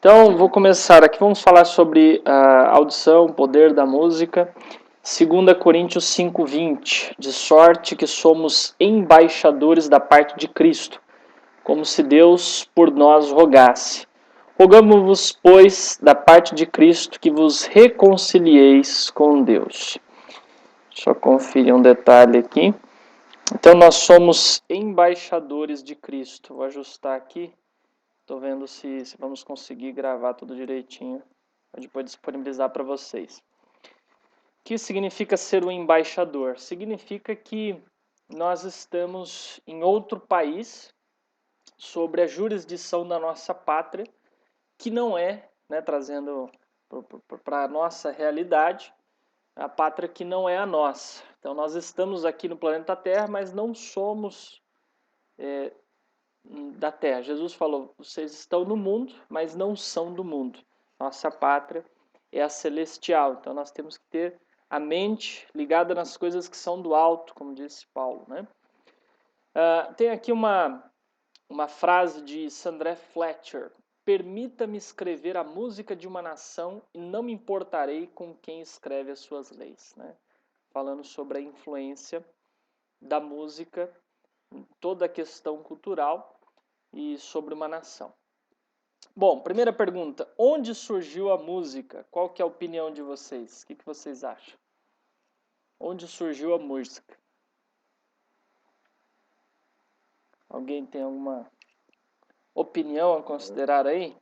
Então, vou começar aqui. Vamos falar sobre a audição, o poder da música. 2 Coríntios 5:20. De sorte que somos embaixadores da parte de Cristo, como se Deus por nós rogasse. Rogamo-vos, pois, da parte de Cristo, que vos reconcilieis com Deus. Só conferir um detalhe aqui. Então, nós somos embaixadores de Cristo. Vou ajustar aqui. Estou vendo se vamos conseguir gravar tudo direitinho para depois disponibilizar para vocês. O que significa ser um embaixador? Significa que nós estamos em outro país, sobre a jurisdição da nossa pátria, que não é, trazendo para a nossa realidade, a pátria que não é a nossa. Então nós estamos aqui no planeta Terra, mas não somos da terra. Jesus falou, vocês estão no mundo, mas não são do mundo. Nossa pátria é a celestial, então nós temos que ter a mente ligada nas coisas que são do alto, como disse Paulo, né? Tem aqui uma frase de Sandré Fletcher: permita-me escrever a música de uma nação e não me importarei com quem escreve as suas leis, né? Falando sobre a influência da música em toda a questão cultural e sobre uma nação. Bom, primeira pergunta, onde surgiu a música? Qual que é a opinião de vocês? O que vocês acham? Onde surgiu a música? Alguém tem alguma opinião a considerar aí?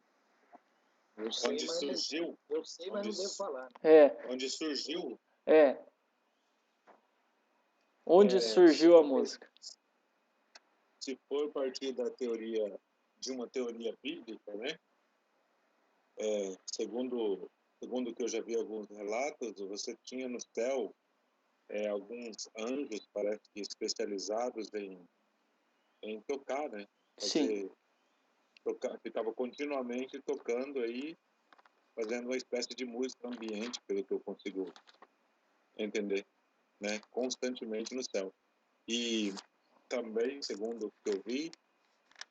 Eu sei, onde surgiu? Eu sei, mas não devo falar. Onde surgiu? Onde surgiu a música? Se for partir da teoria, de uma teoria bíblica, né? Segundo o que eu já vi alguns relatos, você tinha no céu alguns anjos, parece que especializados em tocar, né? Sim. Ficava continuamente tocando aí, fazendo uma espécie de música ambiente, pelo que eu consigo entender, né? Constantemente no céu. E também, segundo o que eu vi,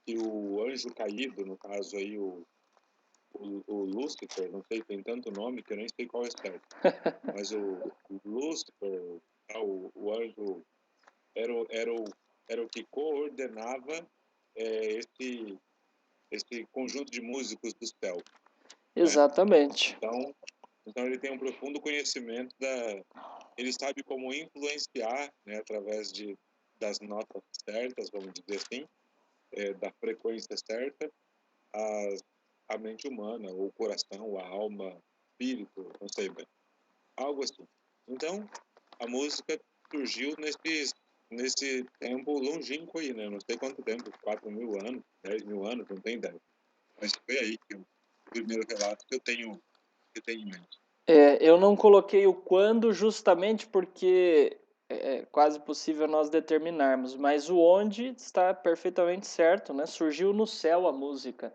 que o anjo caído, no caso aí o Lúcifer, não sei, tem tanto nome que eu nem sei qual é certo, mas o Lúcifer, o anjo, era o que coordenava esse conjunto de músicos do céu. Exatamente. Né? Então ele tem um profundo conhecimento ele sabe como influenciar, né, através das notas certas, vamos dizer assim, da frequência certa, a mente humana, ou o coração, a alma, espírito, não sei bem, algo assim. Então, a música surgiu nesse tempo longínquo aí, né? Não sei quanto tempo, 4.000 anos, 10.000 anos, não tenho ideia. Mas foi aí que o primeiro relato que eu tenho em mente. Eu não coloquei o quando justamente porque é quase possível nós determinarmos, mas o onde está perfeitamente certo, né? Surgiu no céu a música.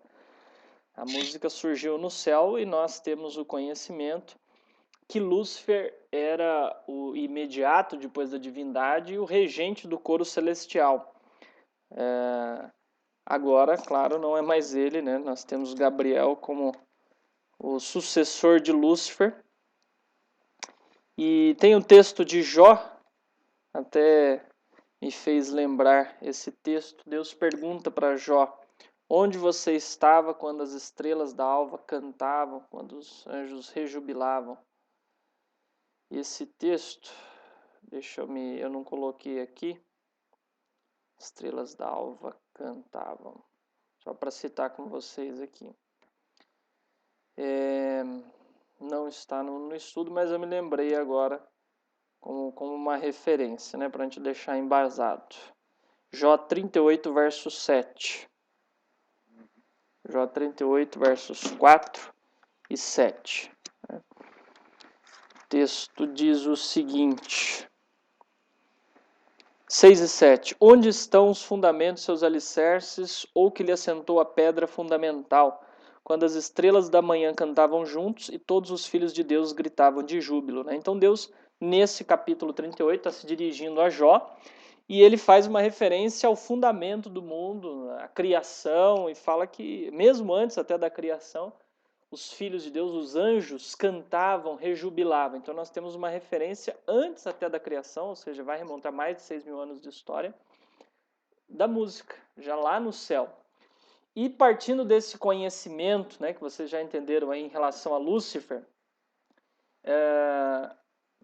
A música surgiu no céu e nós temos o conhecimento que Lúcifer era o imediato depois da divindade e o regente do coro celestial. Agora, claro, não é mais ele, né? Nós temos Gabriel como o sucessor de Lúcifer. E tem o texto de Jó, até me fez lembrar esse texto. Deus pergunta para Jó: onde você estava quando as estrelas da alva cantavam, quando os anjos rejubilavam? Esse texto, eu não coloquei aqui. Estrelas da alva cantavam. Só para citar com vocês aqui. Não está no estudo, mas eu me lembrei agora como uma referência, né, para a gente deixar embasado. Jó 38, verso 7. Jó 38, versos 4 e 7. O texto diz o seguinte: 6 e 7. Onde estão os fundamentos, seus alicerces, ou que lhe assentou a pedra fundamental? Quando as estrelas da manhã cantavam juntos e todos os filhos de Deus gritavam de júbilo. Né? Então Deus, nesse capítulo 38, está se dirigindo a Jó, e ele faz uma referência ao fundamento do mundo, à criação, e fala que, mesmo antes até da criação, os filhos de Deus, os anjos, cantavam, rejubilavam. Então nós temos uma referência antes até da criação, ou seja, vai remontar mais de 6.000 anos de história, da música, já lá no céu. E partindo desse conhecimento, né, que vocês já entenderam aí em relação a Lúcifer,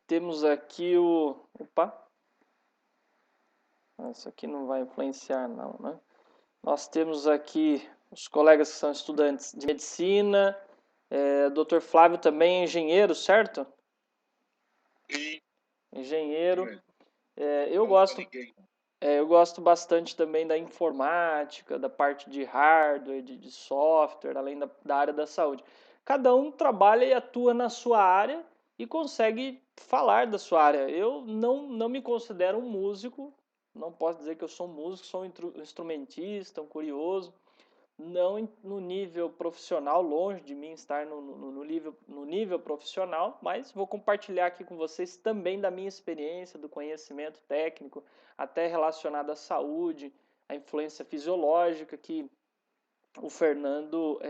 temos aqui o... Opa! Isso aqui não vai influenciar não, né? Nós temos aqui os colegas que são estudantes de medicina, Dr. Flávio também é engenheiro, certo? Sim. Engenheiro. Não Eu gosto bastante também da informática, da parte de hardware, de software, além da área da saúde. Cada um trabalha e atua na sua área e consegue falar da sua área. Eu não me considero um músico, não posso dizer que eu sou um músico, sou um instrumentista, um curioso. Não no nível profissional, longe de mim estar no nível profissional, mas vou compartilhar aqui com vocês também da minha experiência, do conhecimento técnico, até relacionado à saúde, à influência fisiológica que o Fernando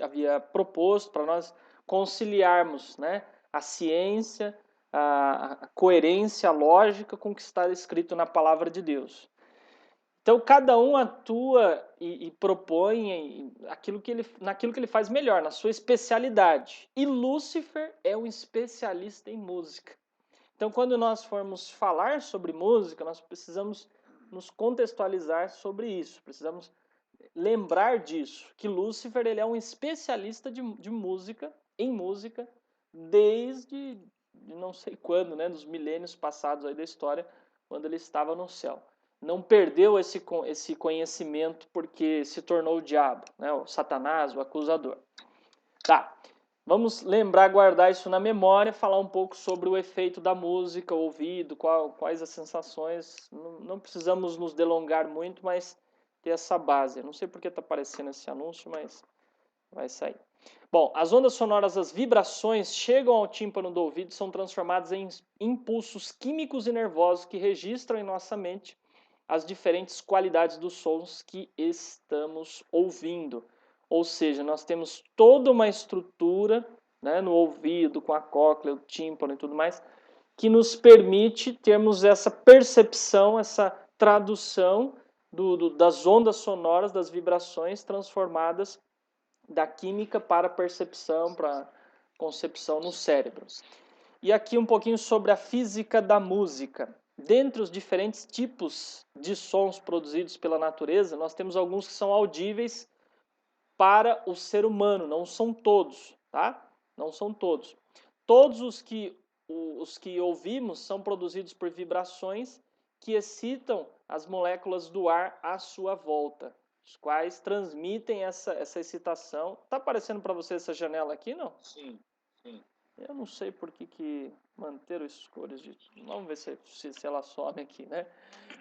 havia proposto para nós conciliarmos, né, a ciência, a coerência, a lógica com o que está escrito na palavra de Deus. Então, cada um atua e propõe naquilo que ele faz melhor, na sua especialidade. E Lúcifer é um especialista em música. Então, quando nós formos falar sobre música, nós precisamos nos contextualizar sobre isso, precisamos lembrar disso, que Lúcifer ele é um especialista de música, em música, desde não sei quando, né, dos milênios passados aí da história, quando ele estava no céu. Não perdeu esse conhecimento porque se tornou o diabo, né, o Satanás, o acusador. Tá, vamos lembrar, guardar isso na memória, falar um pouco sobre o efeito da música, o ouvido, quais as sensações. Não precisamos nos delongar muito, mas ter essa base. Não sei porque está aparecendo esse anúncio, mas vai sair. Bom, as ondas sonoras, as vibrações, chegam ao tímpano do ouvido e são transformadas em impulsos químicos e nervosos que registram em nossa mente as diferentes qualidades dos sons que estamos ouvindo. Ou seja, nós temos toda uma estrutura, né, no ouvido, com a cóclea, o tímpano e tudo mais, que nos permite termos essa percepção, essa tradução das ondas sonoras, das vibrações transformadas da química para percepção, para concepção no cérebro. E aqui um pouquinho sobre a física da música. Dentre os diferentes tipos de sons produzidos pela natureza, nós temos alguns que são audíveis para o ser humano, não são todos, tá? Não são todos. Todos os que ouvimos são produzidos por vibrações que excitam as moléculas do ar à sua volta, os quais transmitem essa excitação. Tá aparecendo para você essa janela aqui, não? Sim, sim. Eu não sei por que manter as cores de... Vamos ver se ela some aqui, né?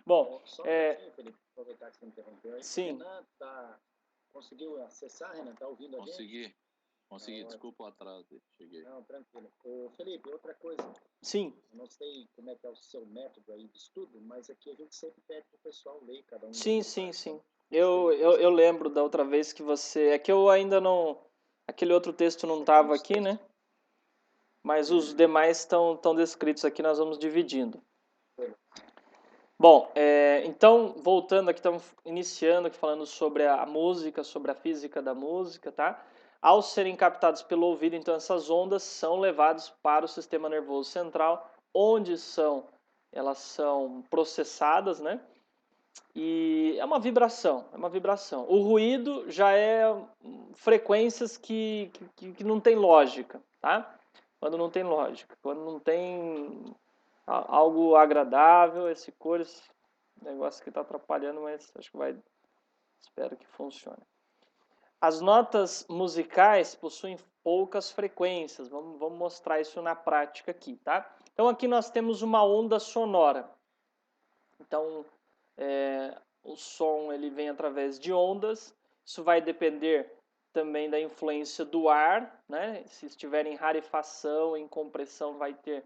Bom, só um Felipe, aproveitar que você interrompeu aí. Sim. Renan conseguiu acessar, Renan? Tá ouvindo a gente? Consegui, desculpa o atraso, cheguei. Não, tranquilo. Ô, Felipe, outra coisa. Sim. Eu não sei como é que é o seu método aí de estudo, mas aqui a gente sempre pede pro pessoal ler cada um. Sim. Eu lembro da outra vez que você... É que eu ainda não... Aquele outro texto não estava aqui, né? Mas os demais estão descritos aqui, nós vamos dividindo. Bom, então, voltando aqui, estamos iniciando aqui falando sobre a música, sobre a física da música, tá? Ao serem captados pelo ouvido, então essas ondas são levadas para o sistema nervoso central, onde elas são processadas, né? E é uma vibração. O ruído já é frequências que não tem lógica, tá? Quando não tem lógica, quando não tem algo agradável, esse negócio que está atrapalhando, mas acho que espero que funcione. As notas musicais possuem poucas frequências, vamos mostrar isso na prática aqui, tá? Então aqui nós temos uma onda sonora. Então, o som ele vem através de ondas, isso vai depender também da influência do ar, né? Se estiver em rarefação, em compressão, vai ter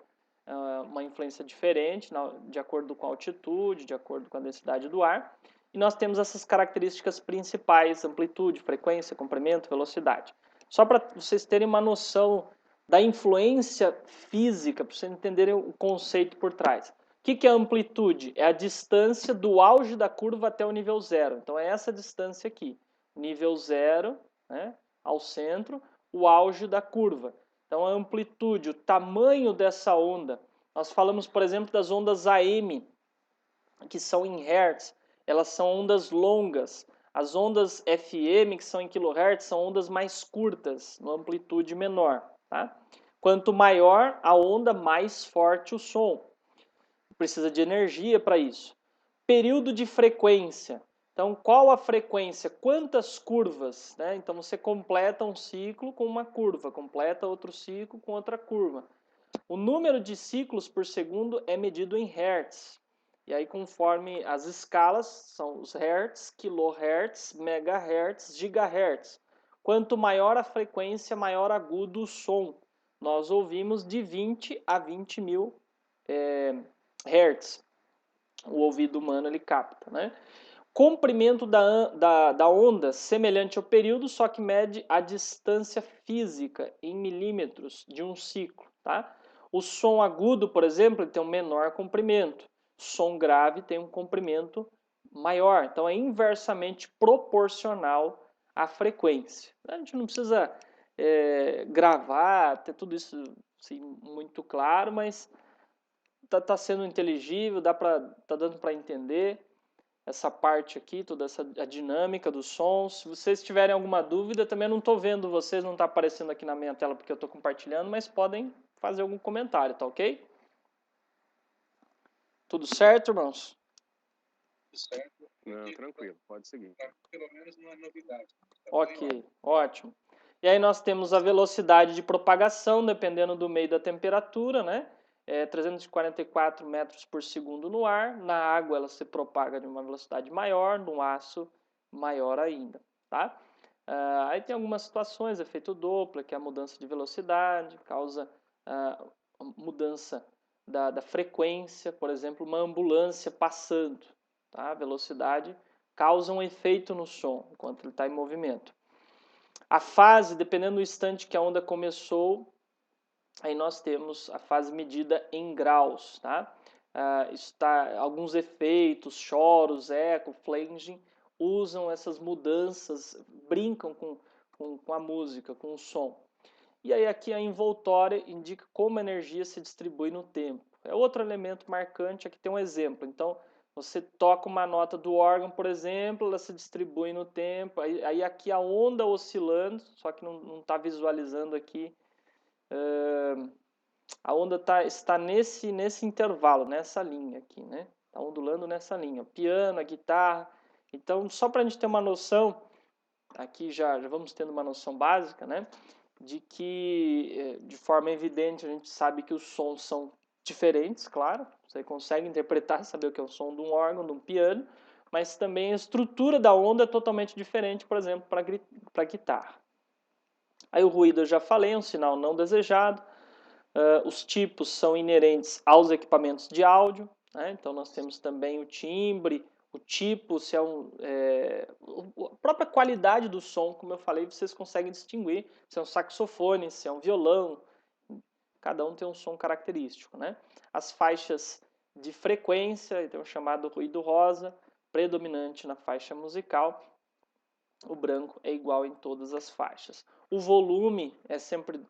uma influência diferente, de acordo com a altitude, de acordo com a densidade do ar. E nós temos essas características principais: amplitude, frequência, comprimento, velocidade. Só para vocês terem uma noção da influência física, para vocês entenderem o conceito por trás. O que é amplitude? É a distância do auge da curva até o nível zero. Então é essa distância aqui. Nível zero, né, ao centro, o auge da curva. Então a amplitude, o tamanho dessa onda. Nós falamos, por exemplo, das ondas AM, que são em Hertz. Elas são ondas longas. As ondas FM, que são em kHz, são ondas mais curtas, numa amplitude menor. Tá? Quanto maior a onda, mais forte o som. Precisa de energia para isso. Período de frequência. Então, qual a frequência? Quantas curvas? Né? Então, você completa um ciclo com uma curva, completa outro ciclo com outra curva. O número de ciclos por segundo é medido em hertz. E aí, conforme as escalas, são os hertz, kilohertz, megahertz, gigahertz. Quanto maior a frequência, maior agudo o som. Nós ouvimos de 20 a 20 mil hertz. O ouvido humano ele capta, né? Comprimento da onda semelhante ao período, só que mede a distância física em milímetros de um ciclo, tá? O som agudo, por exemplo, tem um menor comprimento. O som grave tem um comprimento maior. Então é inversamente proporcional à frequência. A gente não precisa gravar, ter tudo isso assim, muito claro, mas tá sendo inteligível, tá dando para entender essa parte aqui, toda a dinâmica dos sons. Se vocês tiverem alguma dúvida, também não estou vendo vocês, não está aparecendo aqui na minha tela porque eu estou compartilhando, mas podem fazer algum comentário, tá ok? Tudo certo, irmãos? Certo? Não, tranquilo, pode seguir. Pelo menos não é novidade. Ok, ótimo. E aí nós temos a velocidade de propagação, dependendo do meio da temperatura, né? 344 metros por segundo no ar. Na água ela se propaga de uma velocidade maior, no aço maior ainda, tá? Aí tem algumas situações, efeito Doppler, que é a mudança de velocidade, causa a mudança da frequência, por exemplo, uma ambulância passando, tá? A velocidade causa um efeito no som, enquanto ele está em movimento. A fase, dependendo do instante que a onda começou, aí nós temos a fase medida em graus, tá? Alguns efeitos, choros, eco, flanging, usam essas mudanças, brincam com a música, com o som. E aí aqui a envoltória indica como a energia se distribui no tempo. É outro elemento marcante, aqui tem um exemplo. Então, você toca uma nota do órgão, por exemplo, ela se distribui no tempo, aí aqui a onda oscilando, só que não está visualizando aqui. A onda está nesse intervalo, nessa linha aqui, né? Está ondulando nessa linha. O piano, a guitarra. Então, só para a gente ter uma noção, aqui já vamos tendo uma noção básica, né? De que, de forma evidente, a gente sabe que os sons são diferentes, claro. Você consegue interpretar, saber o que é o som de um órgão, de um piano, mas também a estrutura da onda é totalmente diferente, por exemplo, para guitarra. Aí o ruído eu já falei, é um sinal não desejado. Os tipos são inerentes aos equipamentos de áudio, né? Então nós temos também o timbre, o tipo, se é a própria qualidade do som, como eu falei, vocês conseguem distinguir se é um saxofone, se é um violão, cada um tem um som característico, né? As faixas de frequência, então o chamado ruído rosa, predominante na faixa musical, o branco é igual em todas as faixas. O volume é sempre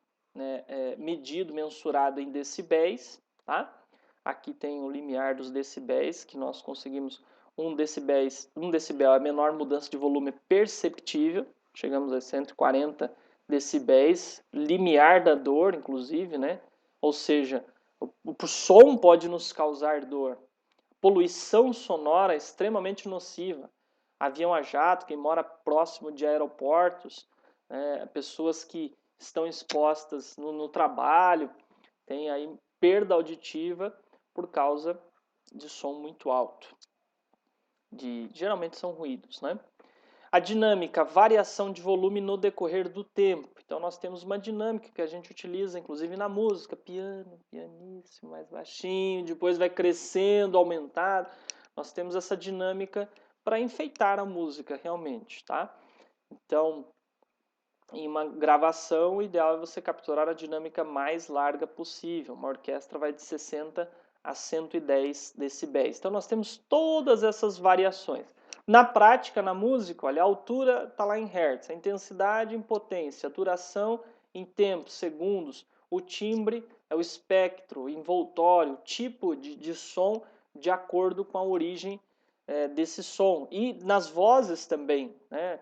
medido, mensurado em decibéis, tá? Aqui tem o limiar dos decibéis, que nós conseguimos 1 decibel é a menor mudança de volume perceptível, chegamos a 140 decibéis, limiar da dor, inclusive, né? Ou seja, o som pode nos causar dor. Poluição sonora é extremamente nociva. Avião a jato, quem mora próximo de aeroportos, pessoas que estão expostas no trabalho, tem aí perda auditiva por causa de som muito alto. Geralmente são ruídos, né? A dinâmica, variação de volume no decorrer do tempo. Então nós temos uma dinâmica que a gente utiliza, inclusive na música, piano, pianíssimo, mais baixinho, depois vai crescendo, aumentado. Nós temos essa dinâmica para enfeitar a música realmente, tá? Então, Em uma gravação, o ideal é você capturar a dinâmica mais larga possível. Uma orquestra vai de 60 a 110 decibéis. Então nós temos todas essas variações. Na prática, na música, olha, a altura está lá em hertz, a intensidade em potência, a duração em tempos, segundos, o timbre é o espectro, o envoltório, o tipo de som de acordo com a origem desse som. E nas vozes também, né?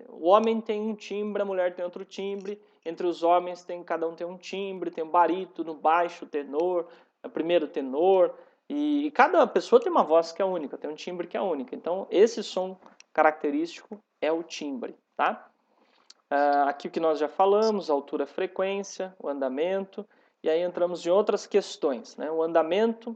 O homem tem um timbre, a mulher tem outro timbre. Entre os homens cada um tem um timbre, tem um barítono, baixo, tenor, primeiro tenor, e cada pessoa tem uma voz que é única, tem um timbre que é único. Então esse som característico é o timbre, tá? Aqui o que nós já falamos, altura, frequência, o andamento, e aí entramos em outras questões, né? O andamento,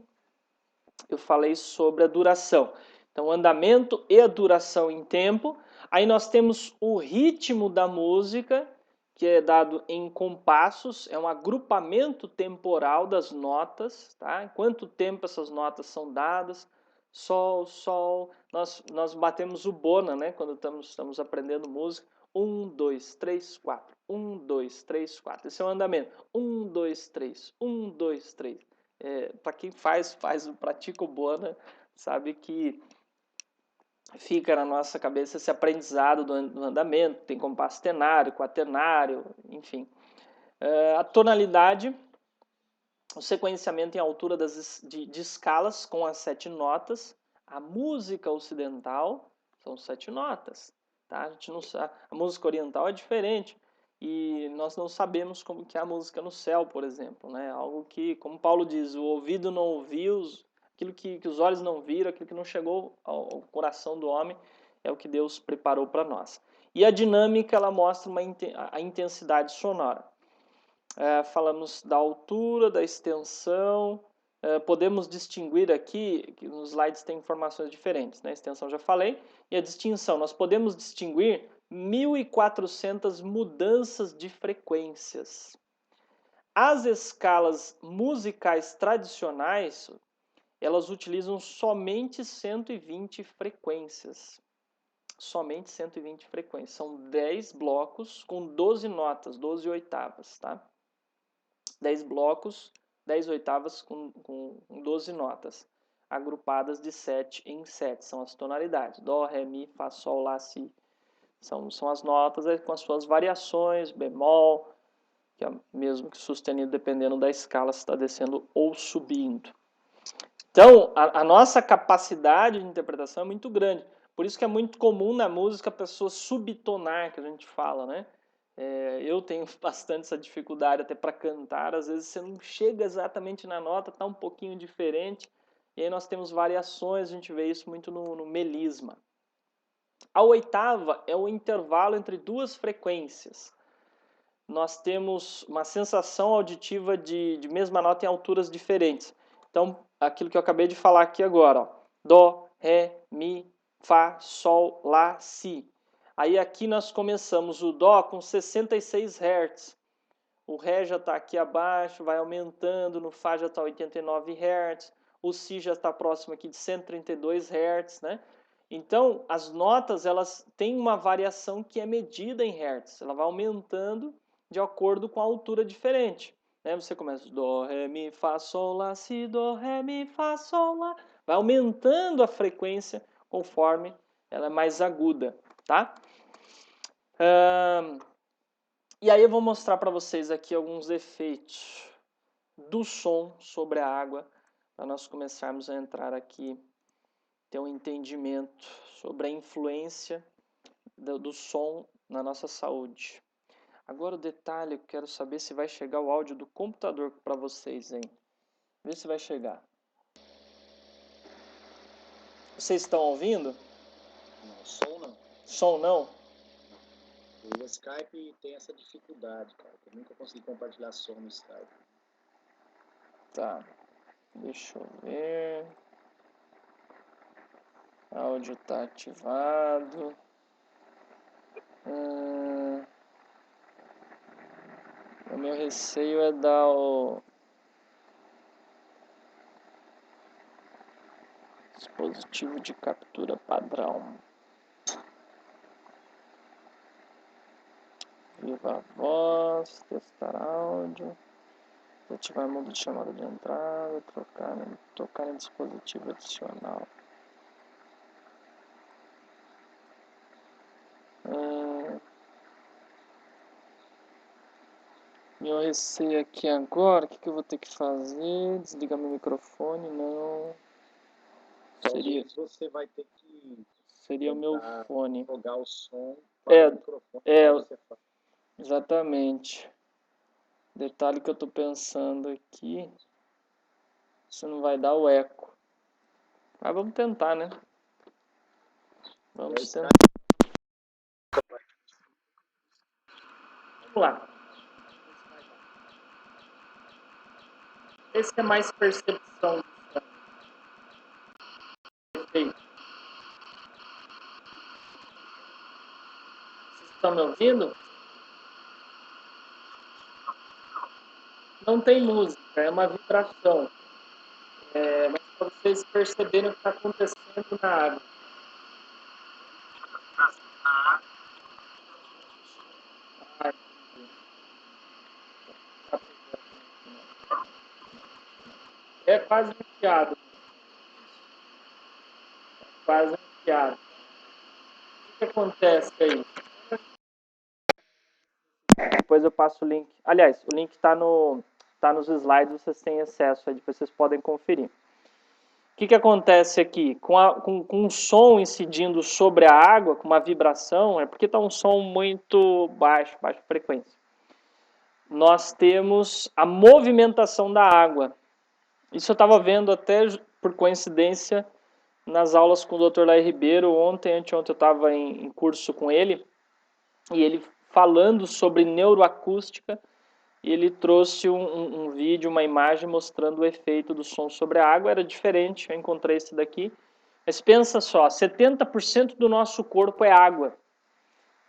eu falei sobre a duração. Então, o andamento e a duração em tempo. Aí nós temos o ritmo da música, que é dado em compassos, é um agrupamento temporal das notas, tá? Em quanto tempo essas notas são dadas, sol, sol. Nós batemos o bona, né? Quando estamos aprendendo música. 1, 2, 3, 4. 1, 2, 3, 4. Esse é o andamento. 1, 2, 3. 1, 2, 3. Para quem pratica o bona, sabe que fica na nossa cabeça esse aprendizado do andamento, tem compasso tenário, quaternário, enfim. A tonalidade, o sequenciamento em altura de escalas com as 7 notas. A música ocidental são 7 notas, tá? A gente não sabe, a música oriental é diferente e nós não sabemos como que é a música no céu, por exemplo, né? Algo que, como Paulo diz, o ouvido não ouviu, aquilo que os olhos não viram, aquilo que não chegou ao coração do homem, é o que Deus preparou para nós. E a dinâmica, ela mostra a intensidade sonora. Falamos da altura, da extensão, podemos distinguir aqui, que nos slides tem informações diferentes, né? A extensão já falei, e a distinção, nós podemos distinguir 1.400 mudanças de frequências. As escalas musicais tradicionais, elas utilizam somente 120 frequências. Somente 120 frequências. São 10 blocos com 12 notas, 12 oitavas, tá? 10 blocos, 10 oitavas com 12 notas, agrupadas de 7 em 7. São as tonalidades. Dó, Ré, Mi, Fá, Sol, Lá, Si. São as notas com as suas variações, bemol, que é mesmo que sustenido dependendo da escala, se está descendo ou subindo. Então, a nossa capacidade de interpretação é muito grande. Por isso que é muito comum na música a pessoa subtonar, que a gente fala, né? Eu tenho bastante essa dificuldade até para cantar. Às vezes você não chega exatamente na nota, está um pouquinho diferente. E aí nós temos variações, a gente vê isso muito no melisma. A oitava é o intervalo entre duas frequências. Nós temos uma sensação auditiva de mesma nota em alturas diferentes. Então, aquilo que eu acabei de falar aqui agora, ó. Dó, Ré, Mi, Fá, Sol, Lá, Si. Aí aqui nós começamos o Dó com 66 Hz. O Ré já está aqui abaixo, vai aumentando, no Fá já está 89 Hz. O Si já está próximo aqui de 132 Hz, né? Então, as notas, elas têm uma variação que é medida em Hz. Ela vai aumentando de acordo com a altura diferente. Né? Você começa Dó, Ré, Mi, Fá, Sol, Lá, Si, Dó, Ré, Mi, Fá, Sol, Lá. Vai aumentando a frequência conforme ela é mais aguda, tá? E aí eu vou mostrar para vocês aqui alguns efeitos do som sobre a água, para nós começarmos a entrar aqui, ter um entendimento sobre a influência do som na nossa saúde. Agora o detalhe, eu quero saber se vai chegar o áudio do computador para vocês, hein? Vê se vai chegar. Vocês estão ouvindo? Não, som não. Som não? O Skype tem essa dificuldade, cara. Eu nunca consegui compartilhar som no Skype. Tá. Deixa eu ver. Áudio tá ativado. O meu receio é dar o dispositivo de captura padrão. Viva a voz, testar áudio, ativar modo de chamada de entrada, tocar em dispositivo adicional. Meu receio aqui agora, o que eu vou ter que fazer? Desligar meu microfone? Não. Talvez você vai ter que Seria o meu fone. jogar o som para o microfone. Você faz. Exatamente. Detalhe que eu tô pensando aqui, se não vai dar o eco. Mas vamos tentar, né? Vamos tentar. Vamos lá. Esse é mais percepção do som. Perfeito. Vocês estão me ouvindo? Não tem música, é uma vibração. Mas para vocês perceberem o que está acontecendo na água. É quase um chiado. Quase um chiado. O que acontece aí? Depois eu passo o link. Aliás, o link está nos slides, vocês têm acesso aí, depois vocês podem conferir. O que acontece aqui? Com um som incidindo sobre a água, com uma vibração, é porque está um som muito baixo, baixa frequência. Nós temos a movimentação da água. Isso eu estava vendo até por coincidência nas aulas com o Dr. Lai Ribeiro. Anteontem eu estava em curso com ele, e ele falando sobre neuroacústica, e ele trouxe um vídeo, uma imagem mostrando o efeito do som sobre a água. Era diferente, eu encontrei esse daqui. Mas pensa só, 70% do nosso corpo é água.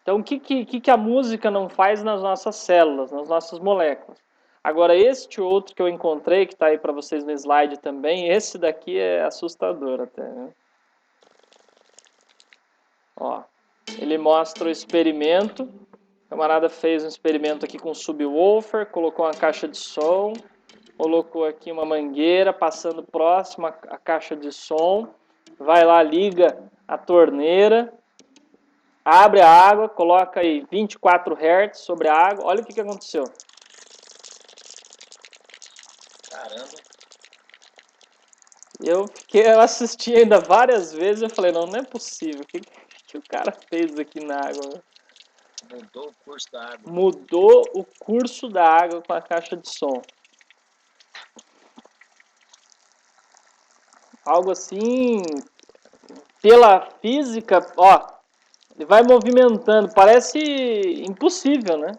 Então o que a música não faz nas nossas células, nas nossas moléculas? Agora este outro que eu encontrei, que está aí para vocês no slide também, esse daqui é assustador até, né? Ó, ele mostra o experimento. O camarada fez um experimento aqui com um subwoofer, colocou uma caixa de som, colocou aqui uma mangueira passando próximo à caixa de som, vai lá, liga a torneira, abre a água, coloca aí 24 Hz sobre a água, olha o que aconteceu. Caramba. Eu assisti ainda várias vezes, eu falei, não é possível, o que o cara fez aqui na água? Mudou o curso da água. Mudou o curso da água com a caixa de som. Algo assim, pela física, ó, ele vai movimentando, parece impossível, né?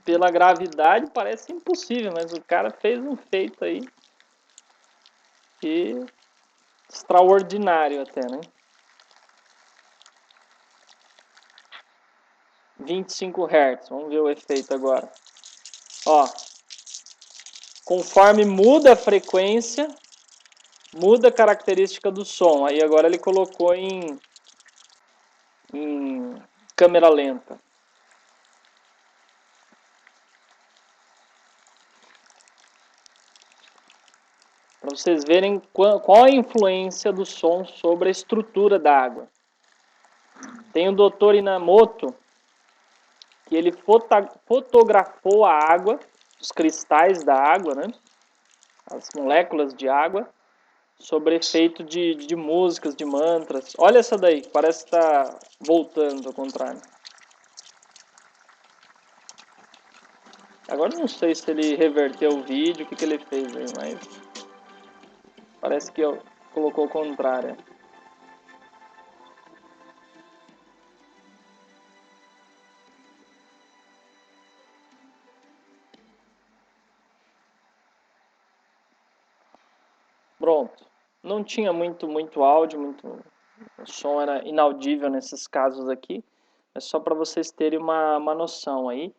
Pela gravidade parece impossível, mas o cara fez um feito aí que extraordinário até, né? 25 Hz, vamos ver o efeito agora. Ó, conforme muda a frequência, muda a característica do som. Aí agora ele colocou em câmera lenta. Para vocês verem qual a influência do som sobre a estrutura da água. Tem o Dr. Inamoto, que ele fotografou a água, os cristais da água, né? As moléculas de água, sobre efeito de músicas, de mantras. Olha essa daí, parece que está voltando ao contrário. Agora não sei se ele reverteu o vídeo, o que ele fez aí, mas parece que colocou o contrário. Pronto. Não tinha muito áudio, o som era inaudível nesses casos aqui. É só para vocês terem uma noção aí.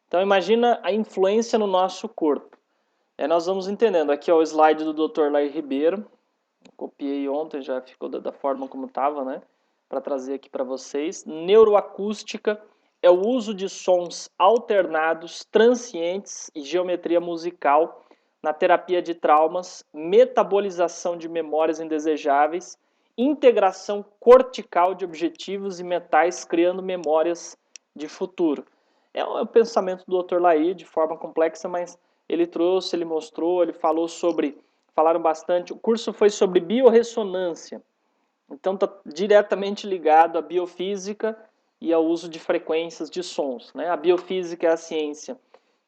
Então imagina a influência no nosso corpo. Nós vamos entendendo. Aqui é o slide do Dr. Lai Ribeiro. Copiei ontem, já ficou da forma como estava, né? Para trazer aqui para vocês. Neuroacústica é o uso de sons alternados, transientes e geometria musical na terapia de traumas, metabolização de memórias indesejáveis, integração cortical de objetivos e metais, criando memórias de futuro. É o pensamento do Dr. Laí, de forma complexa, mas ele trouxe, ele mostrou, ele falou sobre, falaram bastante, o curso foi sobre biorressonância, então está diretamente ligado à biofísica e ao uso de frequências de sons, né? A biofísica é a ciência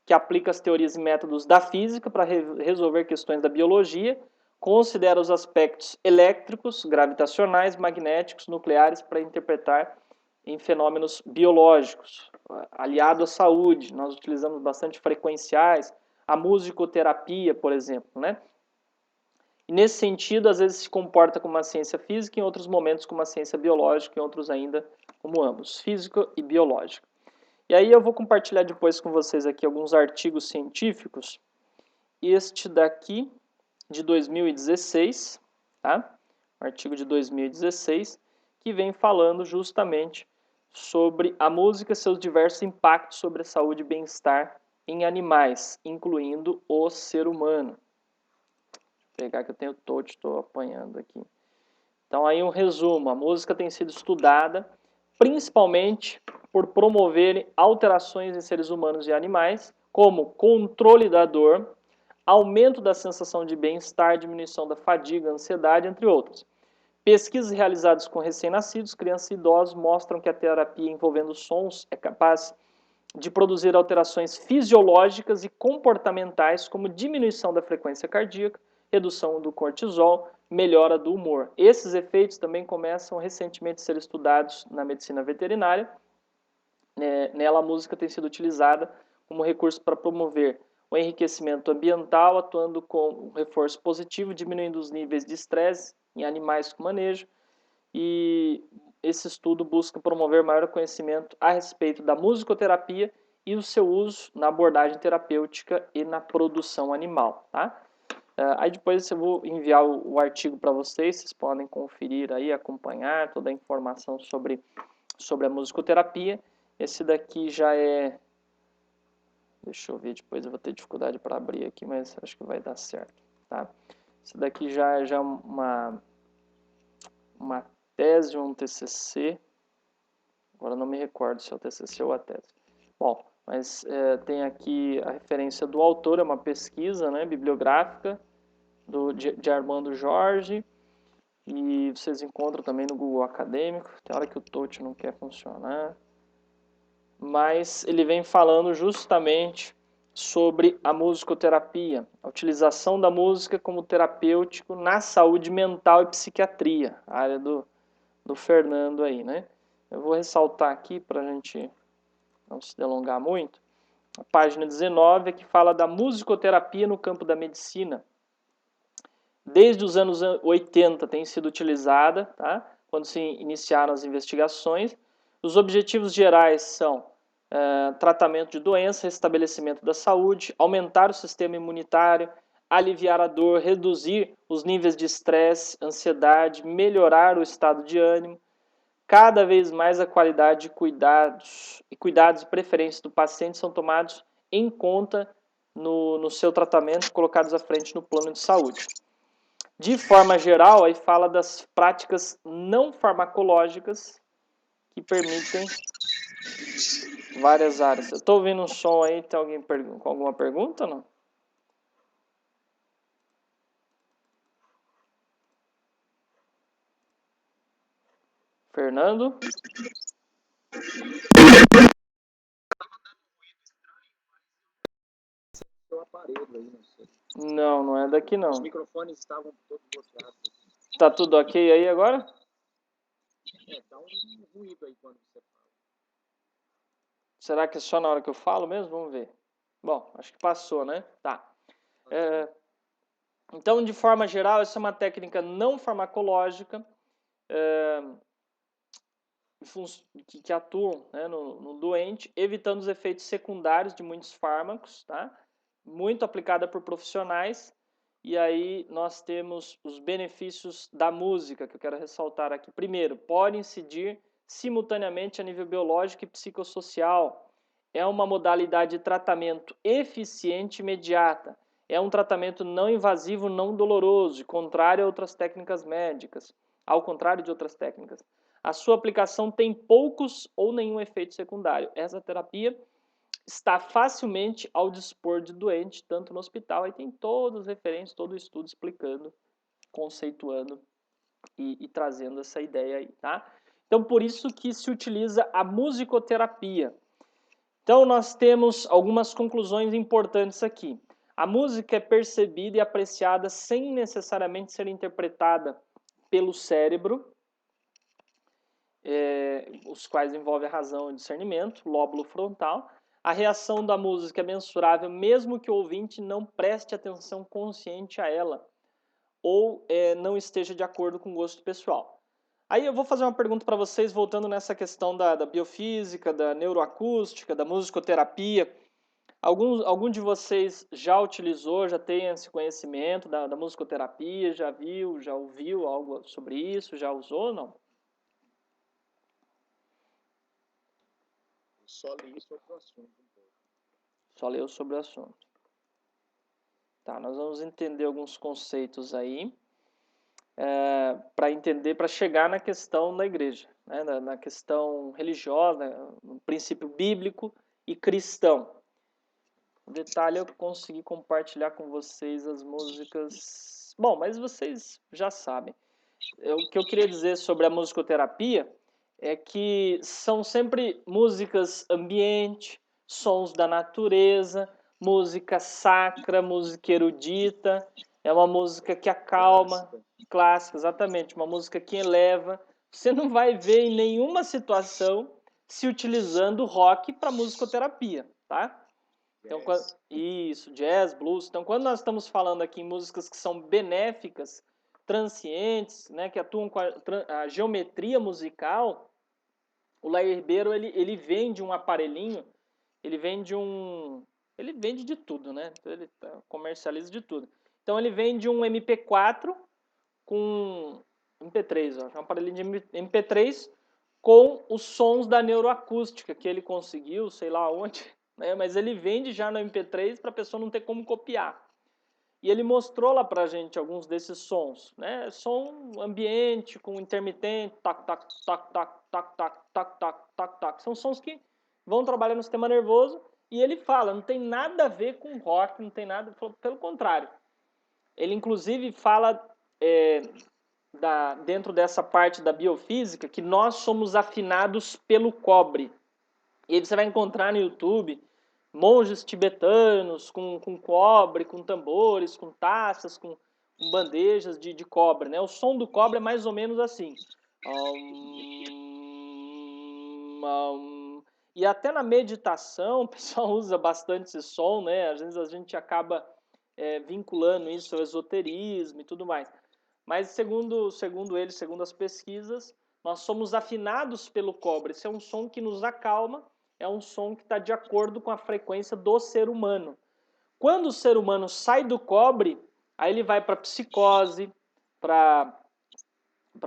que aplica as teorias e métodos da física para resolver questões da biologia, considera os aspectos elétricos, gravitacionais, magnéticos, nucleares para interpretar em fenômenos biológicos. Aliado à saúde, nós utilizamos bastante frequenciais, a musicoterapia, por exemplo, né? E nesse sentido, às vezes se comporta como uma ciência física, em outros momentos como uma ciência biológica, em outros ainda como ambos, física e biológica. E aí eu vou compartilhar depois com vocês aqui alguns artigos científicos. Este daqui, de 2016, tá? Um artigo de 2016, que vem falando justamente sobre a música e seus diversos impactos sobre a saúde e bem-estar em animais, incluindo o ser humano. Vou pegar que eu tenho todo, estou apanhando aqui. Então aí um resumo, a música tem sido estudada principalmente por promover alterações em seres humanos e animais, como controle da dor, aumento da sensação de bem-estar, diminuição da fadiga, ansiedade, entre outros. Pesquisas realizadas com recém-nascidos, crianças e idosos mostram que a terapia envolvendo sons é capaz de produzir alterações fisiológicas e comportamentais, como diminuição da frequência cardíaca, redução do cortisol, melhora do humor. Esses efeitos também começam recentemente a ser estudados na medicina veterinária. Nela, a música tem sido utilizada como recurso para promover o enriquecimento ambiental, atuando com um reforço positivo, diminuindo os níveis de estresse em animais com manejo. E esse estudo busca promover maior conhecimento a respeito da musicoterapia e o seu uso na abordagem terapêutica e na produção animal, tá? Aí depois eu vou enviar o artigo para vocês podem conferir aí, acompanhar toda a informação sobre a musicoterapia. Esse daqui já é... Deixa eu ver, depois eu vou ter dificuldade para abrir aqui, mas acho que vai dar certo, tá? Esse daqui já é uma tese ou um TCC. Agora não me recordo se é o TCC ou a tese. Bom, mas tem aqui a referência do autor, é uma pesquisa, né, bibliográfica de Armando Jorge, e vocês encontram também no Google Acadêmico. Tem hora que o touch não quer funcionar, mas ele vem falando justamente sobre a musicoterapia, a utilização da música como terapêutico na saúde mental e psiquiatria, a área do Fernando aí, né? Eu vou ressaltar aqui para a gente não se delongar muito. A página 19 é que fala da musicoterapia no campo da medicina. Desde os anos 80 tem sido utilizada, tá? Quando se iniciaram as investigações. Os objetivos gerais são tratamento de doença, restabelecimento da saúde, aumentar o sistema imunitário, aliviar a dor, reduzir os níveis de estresse, ansiedade, melhorar o estado de ânimo. Cada vez mais a qualidade de cuidados e preferências do paciente são tomados em conta no seu tratamento, colocados à frente no plano de saúde. De forma geral, aí fala das práticas não farmacológicas que permitem várias áreas. Eu estou ouvindo um som aí, tem alguém com alguma pergunta ou não? Fernando? Seu aparelho aí, não sei. Não é daqui não. Os microfones estavam todos bloqueados. Tá tudo ok aí agora? Dá um ruído aí quando você fala. Será que é só na hora que eu falo mesmo? Vamos ver. Bom, acho que passou, né? Tá. Então, de forma geral, essa é uma técnica não farmacológica que atuam, né, no doente, evitando os efeitos secundários de muitos fármacos, tá? Muito aplicada por profissionais. E aí nós temos os benefícios da música, que eu quero ressaltar aqui. Primeiro, pode incidir simultaneamente a nível biológico e psicossocial. É uma modalidade de tratamento eficiente e imediata. É um tratamento não invasivo, não doloroso, contrário a outras técnicas médicas. Ao contrário de outras técnicas. A sua aplicação tem poucos ou nenhum efeito secundário. Essa terapia está facilmente ao dispor de doente, tanto no hospital, aí tem todos os referentes, todo o estudo explicando, conceituando e trazendo essa ideia aí, tá? Então, por isso que se utiliza a musicoterapia. Então, nós temos algumas conclusões importantes aqui. A música é percebida e apreciada sem necessariamente ser interpretada pelo cérebro, os quais envolvem a razão e o discernimento, lóbulo frontal. A reação da música é mensurável, mesmo que o ouvinte não preste atenção consciente a ela ou não esteja de acordo com o gosto pessoal. Aí eu vou fazer uma pergunta para vocês, voltando nessa questão da biofísica, da neuroacústica, da musicoterapia. Algum de vocês já utilizou, já tem esse conhecimento da musicoterapia, já viu, já ouviu algo sobre isso, já usou ou não? Só li sobre o assunto um pouco. Só leu sobre o assunto. Tá, nós vamos entender alguns conceitos aí para entender, para chegar na questão da igreja, né, na questão religiosa, no princípio bíblico e cristão. O detalhe é eu conseguir compartilhar com vocês as músicas. Bom, mas vocês já sabem. O que eu queria dizer sobre a musicoterapia é que são sempre músicas ambiente, sons da natureza, música sacra, música erudita, é uma música que acalma, clássica, exatamente, uma música que eleva. Você não vai ver em nenhuma situação se utilizando rock para musicoterapia, tá? Então, isso, jazz, blues. Então, quando nós estamos falando aqui em músicas que são benéficas, transientes, né, que atuam com a geometria musical, o Lair Ribeiro, ele vende um aparelhinho, ele vende de tudo, né? Ele comercializa de tudo. Então, ele vende um MP4 com MP3, ó, um aparelhinho de MP3 com os sons da neuroacústica que ele conseguiu, sei lá onde, né? Mas ele vende já no MP3 para a pessoa não ter como copiar. E ele mostrou lá pra gente alguns desses sons, né? Som ambiente com intermitente, tac tac tac tac tac tac tac tac tac tac. São sons que vão trabalhar no sistema nervoso e ele fala, não tem nada a ver com rock, não tem nada, pelo contrário. Ele inclusive fala dentro dessa parte da biofísica que nós somos afinados pelo cobre. E aí você vai encontrar no YouTube monges tibetanos com cobre, com tambores, com taças, com bandejas de cobre, né? O som do cobre é mais ou menos assim. E até na meditação o pessoal usa bastante esse som, né? Às vezes a gente acaba vinculando isso ao esoterismo e tudo mais. Mas segundo ele, segundo as pesquisas, nós somos afinados pelo cobre. Esse é um som que nos acalma, é um som que está de acordo com a frequência do ser humano. Quando o ser humano sai do cobre, aí ele vai para psicose, para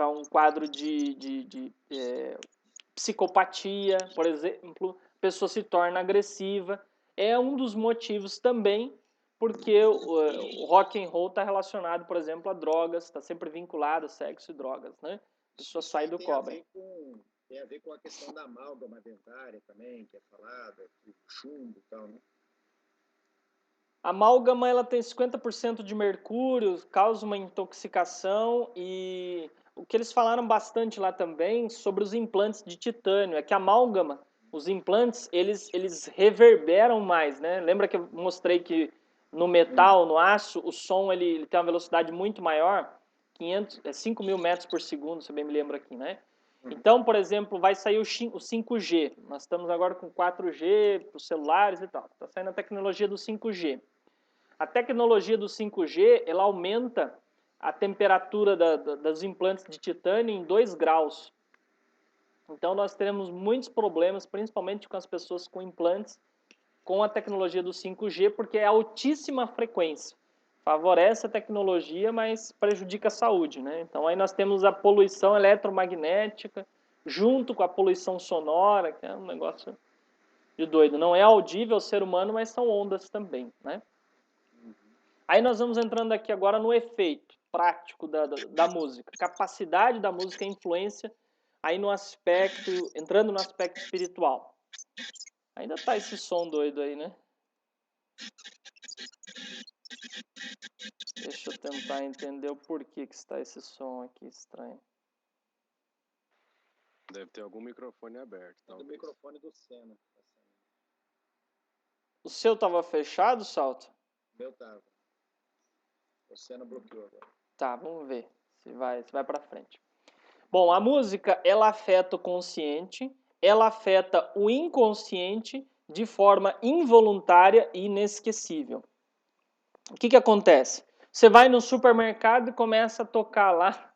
um quadro de psicopatia, por exemplo, a pessoa se torna agressiva. É um dos motivos também porque o rock and roll está relacionado, por exemplo, a drogas, está sempre vinculado a sexo e drogas, né? A pessoa sai do cobre. Tem a ver com a questão da amálgama dentária também, que é falada, o chumbo e tal, né? A amálgama ela tem 50% de mercúrio, causa uma intoxicação e o que eles falaram bastante lá também sobre os implantes de titânio, é que a amálgama, os implantes, eles reverberam mais, né? Lembra que eu mostrei que no metal, no aço, o som ele tem uma velocidade muito maior, 5.000 metros por segundo, se eu bem me lembro aqui, né? Então, por exemplo, vai sair o 5G. Nós estamos agora com 4G para os celulares e tal. Está saindo a tecnologia do 5G. A tecnologia do 5G, ela aumenta a temperatura dos implantes de titânio em 2 graus. Então, nós teremos muitos problemas, principalmente com as pessoas com implantes, com a tecnologia do 5G, porque é altíssima frequência. Favorece a tecnologia, mas prejudica a saúde, né? Então, aí nós temos a poluição eletromagnética, junto com a poluição sonora, que é um negócio de doido. Não é audível ao ser humano, mas são ondas também, né? Aí nós vamos entrando aqui agora no efeito prático da música. Capacidade da música, influência, aí no aspecto, entrando no aspecto espiritual. Ainda tá esse som doido aí, né? Deixa eu tentar entender o porquê que está esse som aqui estranho. Deve ter algum microfone aberto, É do talvez. microfone do Senna. O seu tava fechado, Salto? O meu tava. O Senna bloqueou agora. Tá, vamos ver se vai para frente. Bom, a música, ela afeta o consciente, ela afeta o inconsciente de forma involuntária e inesquecível. O que acontece? Você vai no supermercado e começa a tocar lá.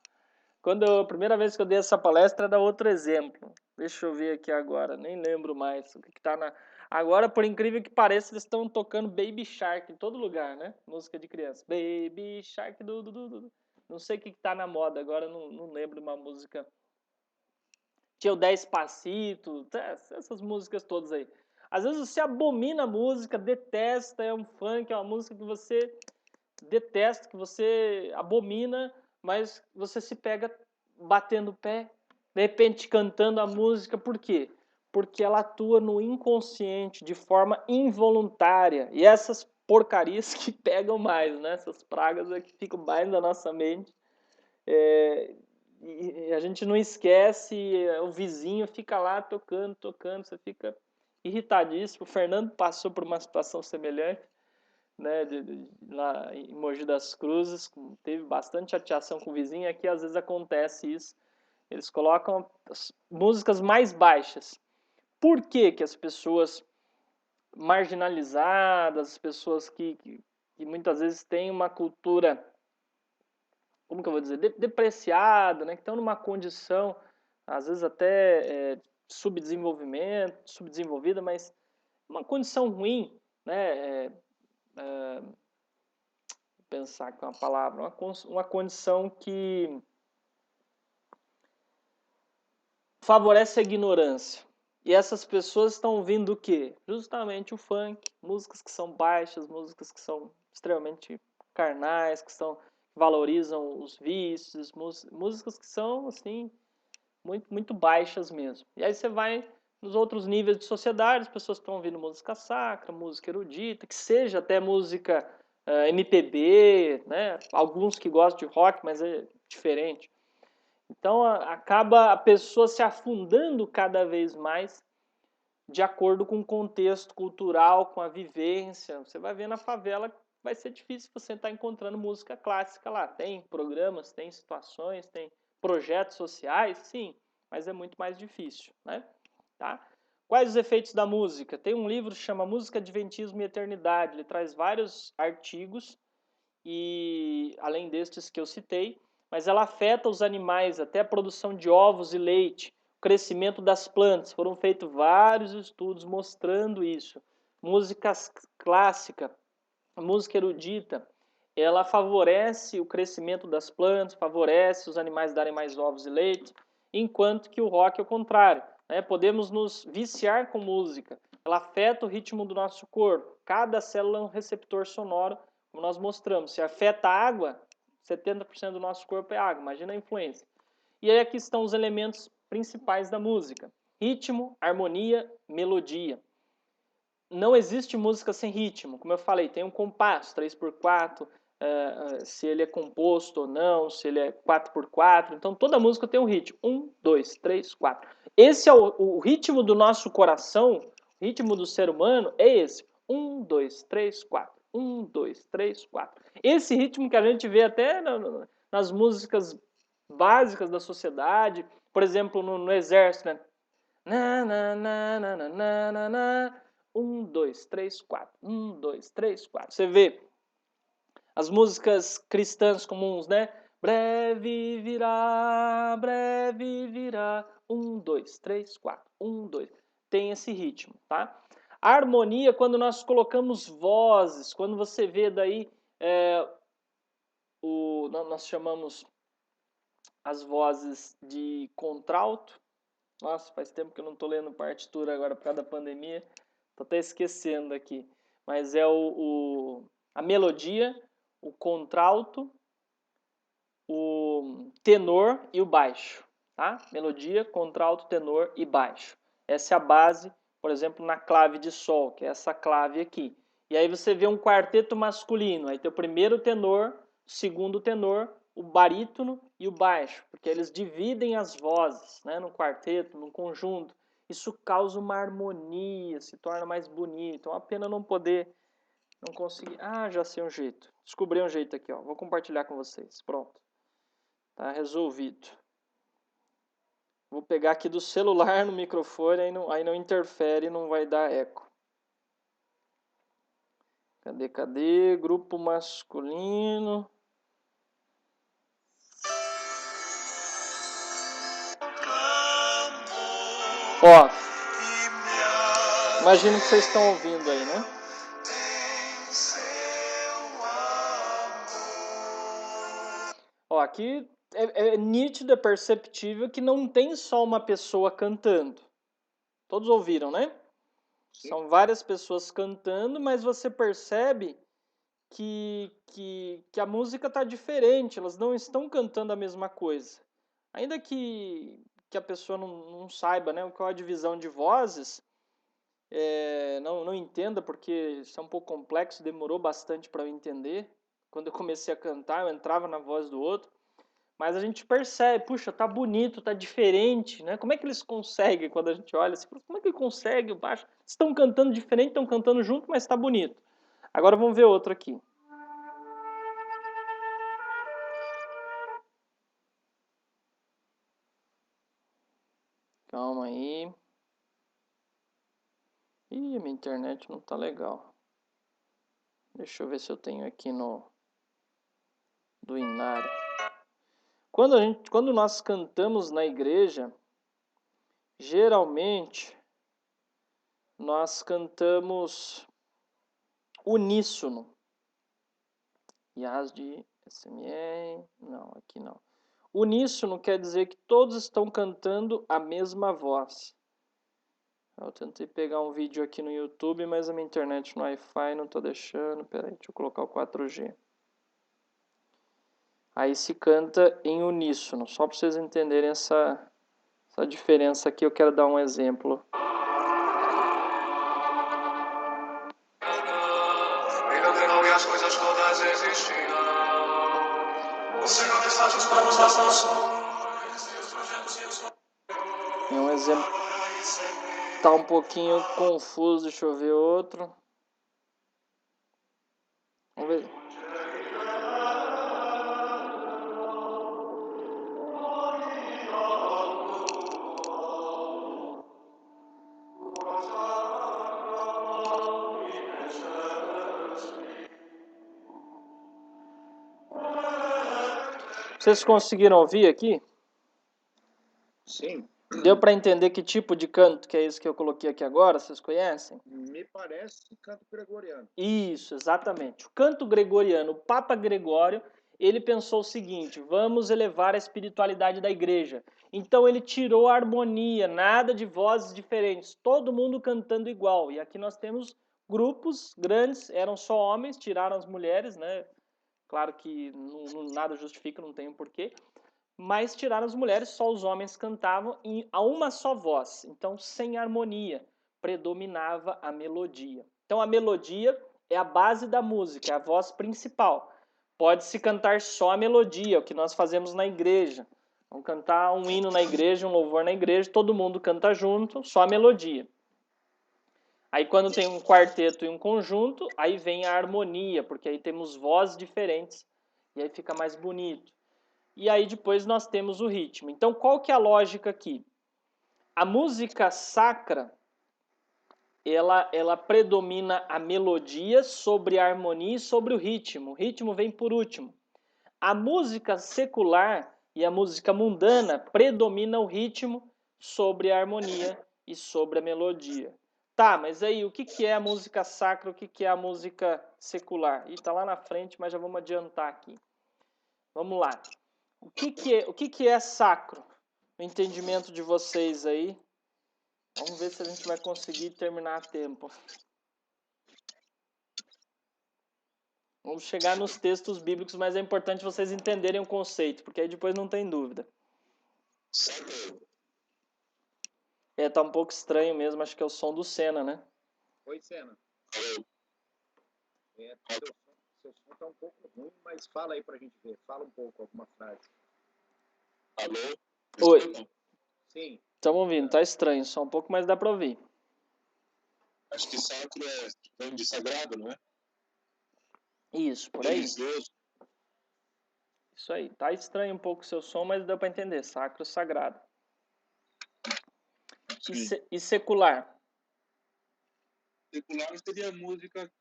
A primeira vez que eu dei essa palestra era outro exemplo. Deixa eu ver aqui agora, nem lembro mais o que tá na... Agora, por incrível que pareça, eles estão tocando Baby Shark em todo lugar, né? Música de criança. Baby Shark, Não sei o que tá na moda, agora não lembro de uma música. Tinha o Despacito, essas músicas todas aí. Às vezes você abomina a música, detesta, é um funk, é uma música que você detesta, que você abomina, mas você se pega batendo o pé, de repente cantando a música. Por quê? Porque ela atua no inconsciente de forma involuntária. E essas porcarias que pegam mais, né? Essas pragas é que ficam mais na nossa mente. E a gente não esquece, o vizinho fica lá tocando, você fica irritadíssimo. O Fernando passou por uma situação semelhante, né, lá em Mogi das Cruzes, teve bastante chateação com o vizinho. Aqui às vezes acontece isso, eles colocam as músicas mais baixas. Por que as pessoas marginalizadas, as pessoas que muitas vezes têm uma cultura, como que eu vou dizer, depreciada, né, que estão numa condição, às vezes até subdesenvolvida, mas uma condição ruim, né, pensar que é uma palavra, uma condição que favorece a ignorância. E essas pessoas estão ouvindo o quê? Justamente o funk, músicas que são baixas, músicas que são extremamente carnais, que valorizam os vícios, músicas que são assim muito, muito baixas mesmo. E aí você vai nos outros níveis de sociedade, as pessoas estão ouvindo música sacra, música erudita, que seja até música MPB, né? Alguns que gostam de rock, mas é diferente. Então acaba a pessoa se afundando cada vez mais de acordo com o contexto cultural, com a vivência. Você vai ver na favela, vai ser difícil você estar encontrando música clássica lá. Tem programas, tem situações, tem projetos sociais, sim, mas é muito mais difícil, né? Tá? Quais os efeitos da música? Tem um livro que chama Música, Adventismo e Eternidade. Ele traz vários artigos, e além destes que eu citei, mas ela afeta os animais, até a produção de ovos e leite, o crescimento das plantas. Foram feitos vários estudos mostrando isso. Música clássica, música erudita, ela favorece o crescimento das plantas, favorece os animais darem mais ovos e leite, enquanto que o rock é o contrário. Né? Podemos nos viciar com música, ela afeta o ritmo do nosso corpo. Cada célula é um receptor sonoro, como nós mostramos. Se afeta a água, 70% do nosso corpo é água, imagina a influência. E aí aqui estão os elementos principais da música: ritmo, harmonia, melodia. Não existe música sem ritmo, como eu falei, tem um compasso, 3x4, se ele é composto ou não, se ele é 4x4, então toda música tem um ritmo, 1, 2, 3, 4. Esse é o ritmo do nosso coração, o ritmo do ser humano é esse, 1, 2, 3, 4, 1, 2, 3, 4. Esse ritmo que a gente vê até nas músicas básicas da sociedade, por exemplo, no exército, né? Na, na, na, na, na, na, na. 1, 2, 3, 4. 1, 2, 3, 4. Você vê as músicas cristãs comuns, né? Breve virá, breve virá. 1, 2, 3, 4. 1, 2. Tem esse ritmo, tá? A harmonia, quando nós colocamos vozes, quando você vê daí, nós chamamos as vozes de contralto, Nossa, faz tempo que eu não estou lendo partitura agora por causa da pandemia. Estou até esquecendo aqui. Mas é a melodia, o contralto, o tenor e o baixo. Tá? Melodia, contralto, tenor e baixo. Essa é a base, por exemplo, na clave de sol, que é essa clave aqui. E aí você vê um quarteto masculino. Aí tem o primeiro tenor, o segundo tenor, o barítono e o baixo, porque eles dividem as vozes, né, no quarteto, no conjunto. Isso causa uma harmonia, se torna mais bonito. É uma pena não conseguir. Ah, já sei um jeito. Descobri um jeito aqui, ó. Vou compartilhar com vocês. Pronto. Tá resolvido. Vou pegar aqui do celular no microfone, aí não interfere, não vai dar eco. Cadê? Grupo masculino. Ó, imagino que vocês estão ouvindo aí, né? Ó, aqui é nítido, é perceptível que não tem só uma pessoa cantando. Todos ouviram, né? Sim. São várias pessoas cantando, mas você percebe que a música está diferente, elas não estão cantando a mesma coisa. Ainda que a pessoa não saiba, né, qual é a divisão de vozes, não entenda, porque isso é um pouco complexo, demorou bastante para eu entender. Quando eu comecei a cantar, eu entrava na voz do outro, mas a gente percebe, puxa, tá bonito, tá diferente, né? Como é que eles conseguem, quando a gente olha assim, como é que consegue o baixo? Estão cantando diferente, estão cantando junto, mas tá bonito. Agora vamos ver outro aqui. Calma aí. Ih, minha internet não tá legal. Deixa eu ver se eu tenho aqui do Inari. Quando nós cantamos na igreja, geralmente nós cantamos uníssono. Yas de SMR, não, aqui não. Uníssono quer dizer que todos estão cantando a mesma voz. Eu tentei pegar um vídeo aqui no YouTube, mas a minha internet no Wi-Fi não está deixando. Peraí, deixa eu colocar o 4G. Aí se canta em uníssono. Só para vocês entenderem essa diferença aqui, eu quero dar um exemplo. As coisas todas existirão. O Senhor desfaz os planos das nações. É um exemplo. Tá um pouquinho confuso, deixa eu ver outro. Vamos ver. Vocês conseguiram ouvir aqui? Sim. Deu para entender que tipo de canto que é isso que eu coloquei aqui agora? Vocês conhecem? Me parece canto gregoriano. Isso, exatamente. O canto gregoriano, o Papa Gregório, ele pensou o seguinte: vamos elevar a espiritualidade da igreja. Então ele tirou a harmonia, nada de vozes diferentes, todo mundo cantando igual. E aqui nós temos grupos grandes, eram só homens, tiraram as mulheres, né? Claro que nada justifica, não tem um porquê. Mas tiraram as mulheres, só os homens cantavam a uma só voz. Então, sem harmonia, predominava a melodia. Então, a melodia é a base da música, é a voz principal. Pode-se cantar só a melodia, o que nós fazemos na igreja. Vamos cantar um hino na igreja, um louvor na igreja, todo mundo canta junto, só a melodia. Aí quando tem um quarteto e um conjunto, aí vem a harmonia, porque aí temos vozes diferentes e aí fica mais bonito. E aí depois nós temos o ritmo. Então qual que é a lógica aqui? A música sacra, ela predomina a melodia sobre a harmonia e sobre o ritmo. O ritmo vem por último. A música secular e a música mundana predomina o ritmo sobre a harmonia e sobre a melodia. Tá, mas aí o que é a música sacra, o que é a música secular? Ih, tá lá na frente, mas já vamos adiantar aqui. Vamos lá. O que é sacro? o entendimento de vocês aí. Vamos ver se a gente vai conseguir terminar a tempo. Vamos chegar nos textos bíblicos, mas é importante vocês entenderem o conceito, porque aí depois não tem dúvida. Tá um pouco estranho mesmo, acho que é o som do Senna, né? Oi, Senna. Seu som tá um pouco ruim, mas fala aí pra gente ver. Fala um pouco, alguma frase. Alô? Oi. Sim. Estamos ouvindo, tá estranho, só um pouco, mas dá para ouvir. Acho que sacro vem de sagrado, não é? Isso, por aí. Religioso. Isso aí. Tá estranho um pouco o seu som, mas deu para entender. Sacro, sagrado. E secular? Secular seria música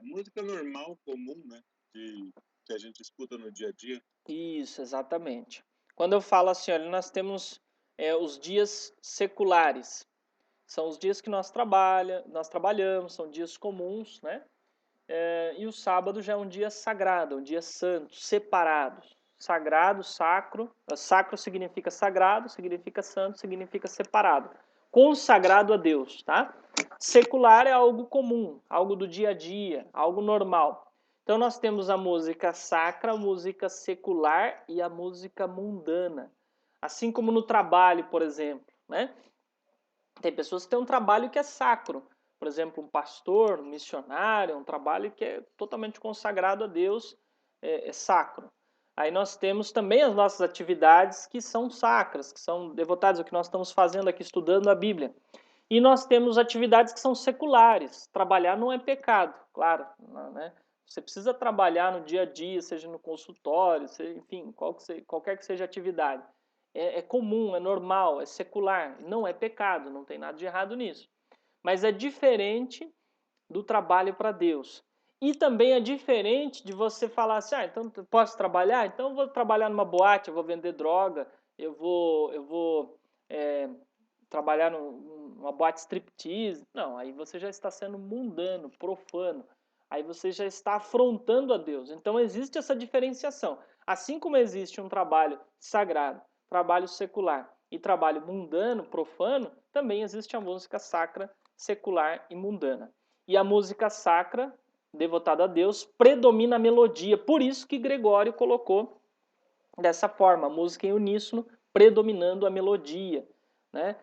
música normal, comum, né? Que a gente escuta no dia a dia. Isso, exatamente. Quando eu falo assim, olha, nós temos os dias seculares. São os dias que nós trabalhamos, são dias comuns, né? E o sábado já é um dia sagrado, um dia santo, separado. Sagrado, sacro. Sacro significa sagrado, significa santo, significa separado. Consagrado a Deus, tá? Secular é algo comum, algo do dia a dia, algo normal. Então nós temos a música sacra, a música secular e a música mundana. Assim como no trabalho, por exemplo, né? Tem pessoas que têm um trabalho que é sacro. Por exemplo, um pastor, um missionário, um trabalho que é totalmente consagrado a Deus, é sacro. Aí nós temos também as nossas atividades que são sacras, que são devotadas, o que nós estamos fazendo aqui, estudando a Bíblia. E nós temos atividades que são seculares. Trabalhar não é pecado, claro, né? Você precisa trabalhar no dia a dia, seja no consultório, seja, enfim, qualquer que seja a atividade. É comum, é normal, é secular. Não é pecado, não tem nada de errado nisso. Mas é diferente do trabalho para Deus. E também é diferente de você falar assim, então posso trabalhar? Então eu vou trabalhar numa boate, eu vou vender droga, eu vou trabalhar numa boate striptease. Não, aí você já está sendo mundano, profano. Aí você já está afrontando a Deus. Então existe essa diferenciação. Assim como existe um trabalho sagrado, trabalho secular e trabalho mundano, profano, também existe a música sacra, secular e mundana. E a música sacra, devotada a Deus, predomina a melodia. Por isso que Gregório colocou dessa forma, a música em uníssono, predominando a melodia, né?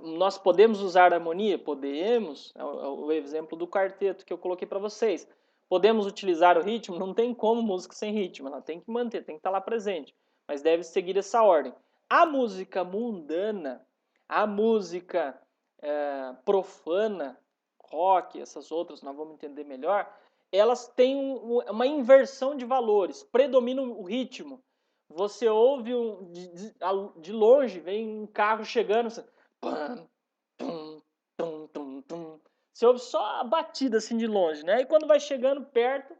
Nós podemos usar a harmonia? Podemos, é o exemplo do quarteto que eu coloquei para vocês. Podemos utilizar o ritmo? Não tem como música sem ritmo, ela tem que manter, tem que estar lá presente, mas deve seguir essa ordem. A música mundana, a música profana, rock, essas outras nós vamos entender melhor, elas têm uma inversão de valores, predomina o ritmo. Você ouve de longe, vem um carro chegando, você, pam, tum, tum, tum, tum. Você ouve só a batida assim de longe, né? E quando vai chegando perto,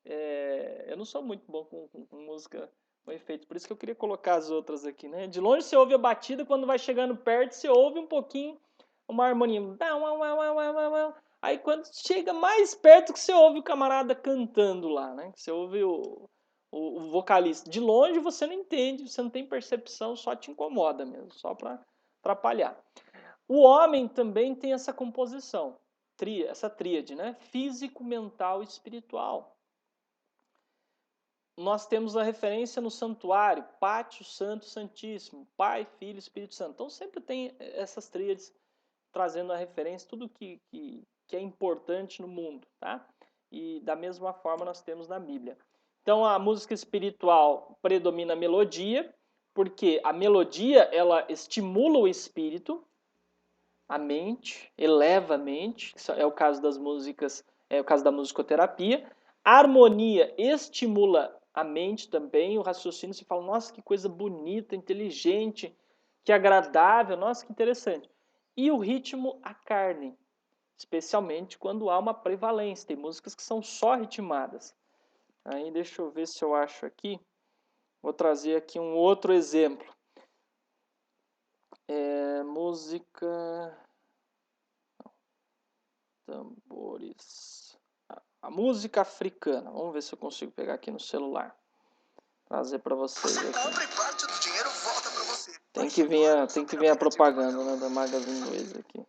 eu não sou muito bom com música com efeito, por isso que eu queria colocar as outras aqui, né? De longe você ouve a batida, quando vai chegando perto, você ouve um pouquinho uma harmonia. Aí quando chega mais perto que você ouve o camarada cantando lá, né? Você ouve o vocalista. De longe você não entende, você não tem percepção, só te incomoda mesmo, só para atrapalhar. O homem também tem essa composição, essa tríade, né? Físico, mental e espiritual. Nós temos a referência no santuário, pátio santo, santíssimo, Pai, Filho, Espírito Santo. Então sempre tem essas tríades trazendo a referência, tudo que é importante no mundo, tá? E da mesma forma nós temos na Bíblia. Então a música espiritual predomina a melodia, porque a melodia ela estimula o espírito, a mente, eleva a mente, é o caso das músicas, é o caso da musicoterapia. A harmonia estimula a mente também, o raciocínio, você fala, nossa, que coisa bonita, inteligente, que agradável, nossa, que interessante. E o ritmo, a carne, especialmente quando há uma prevalência. Tem músicas que são só ritmadas. Aí deixa eu ver se eu acho aqui. Vou trazer aqui um outro exemplo. Música... Tambores... A música africana. Vamos ver se eu consigo pegar aqui no celular. Trazer para vocês aqui. Você compra e parte do dinheiro volta para você. Tem que vir a propaganda, né, da Magazine Luiza aqui.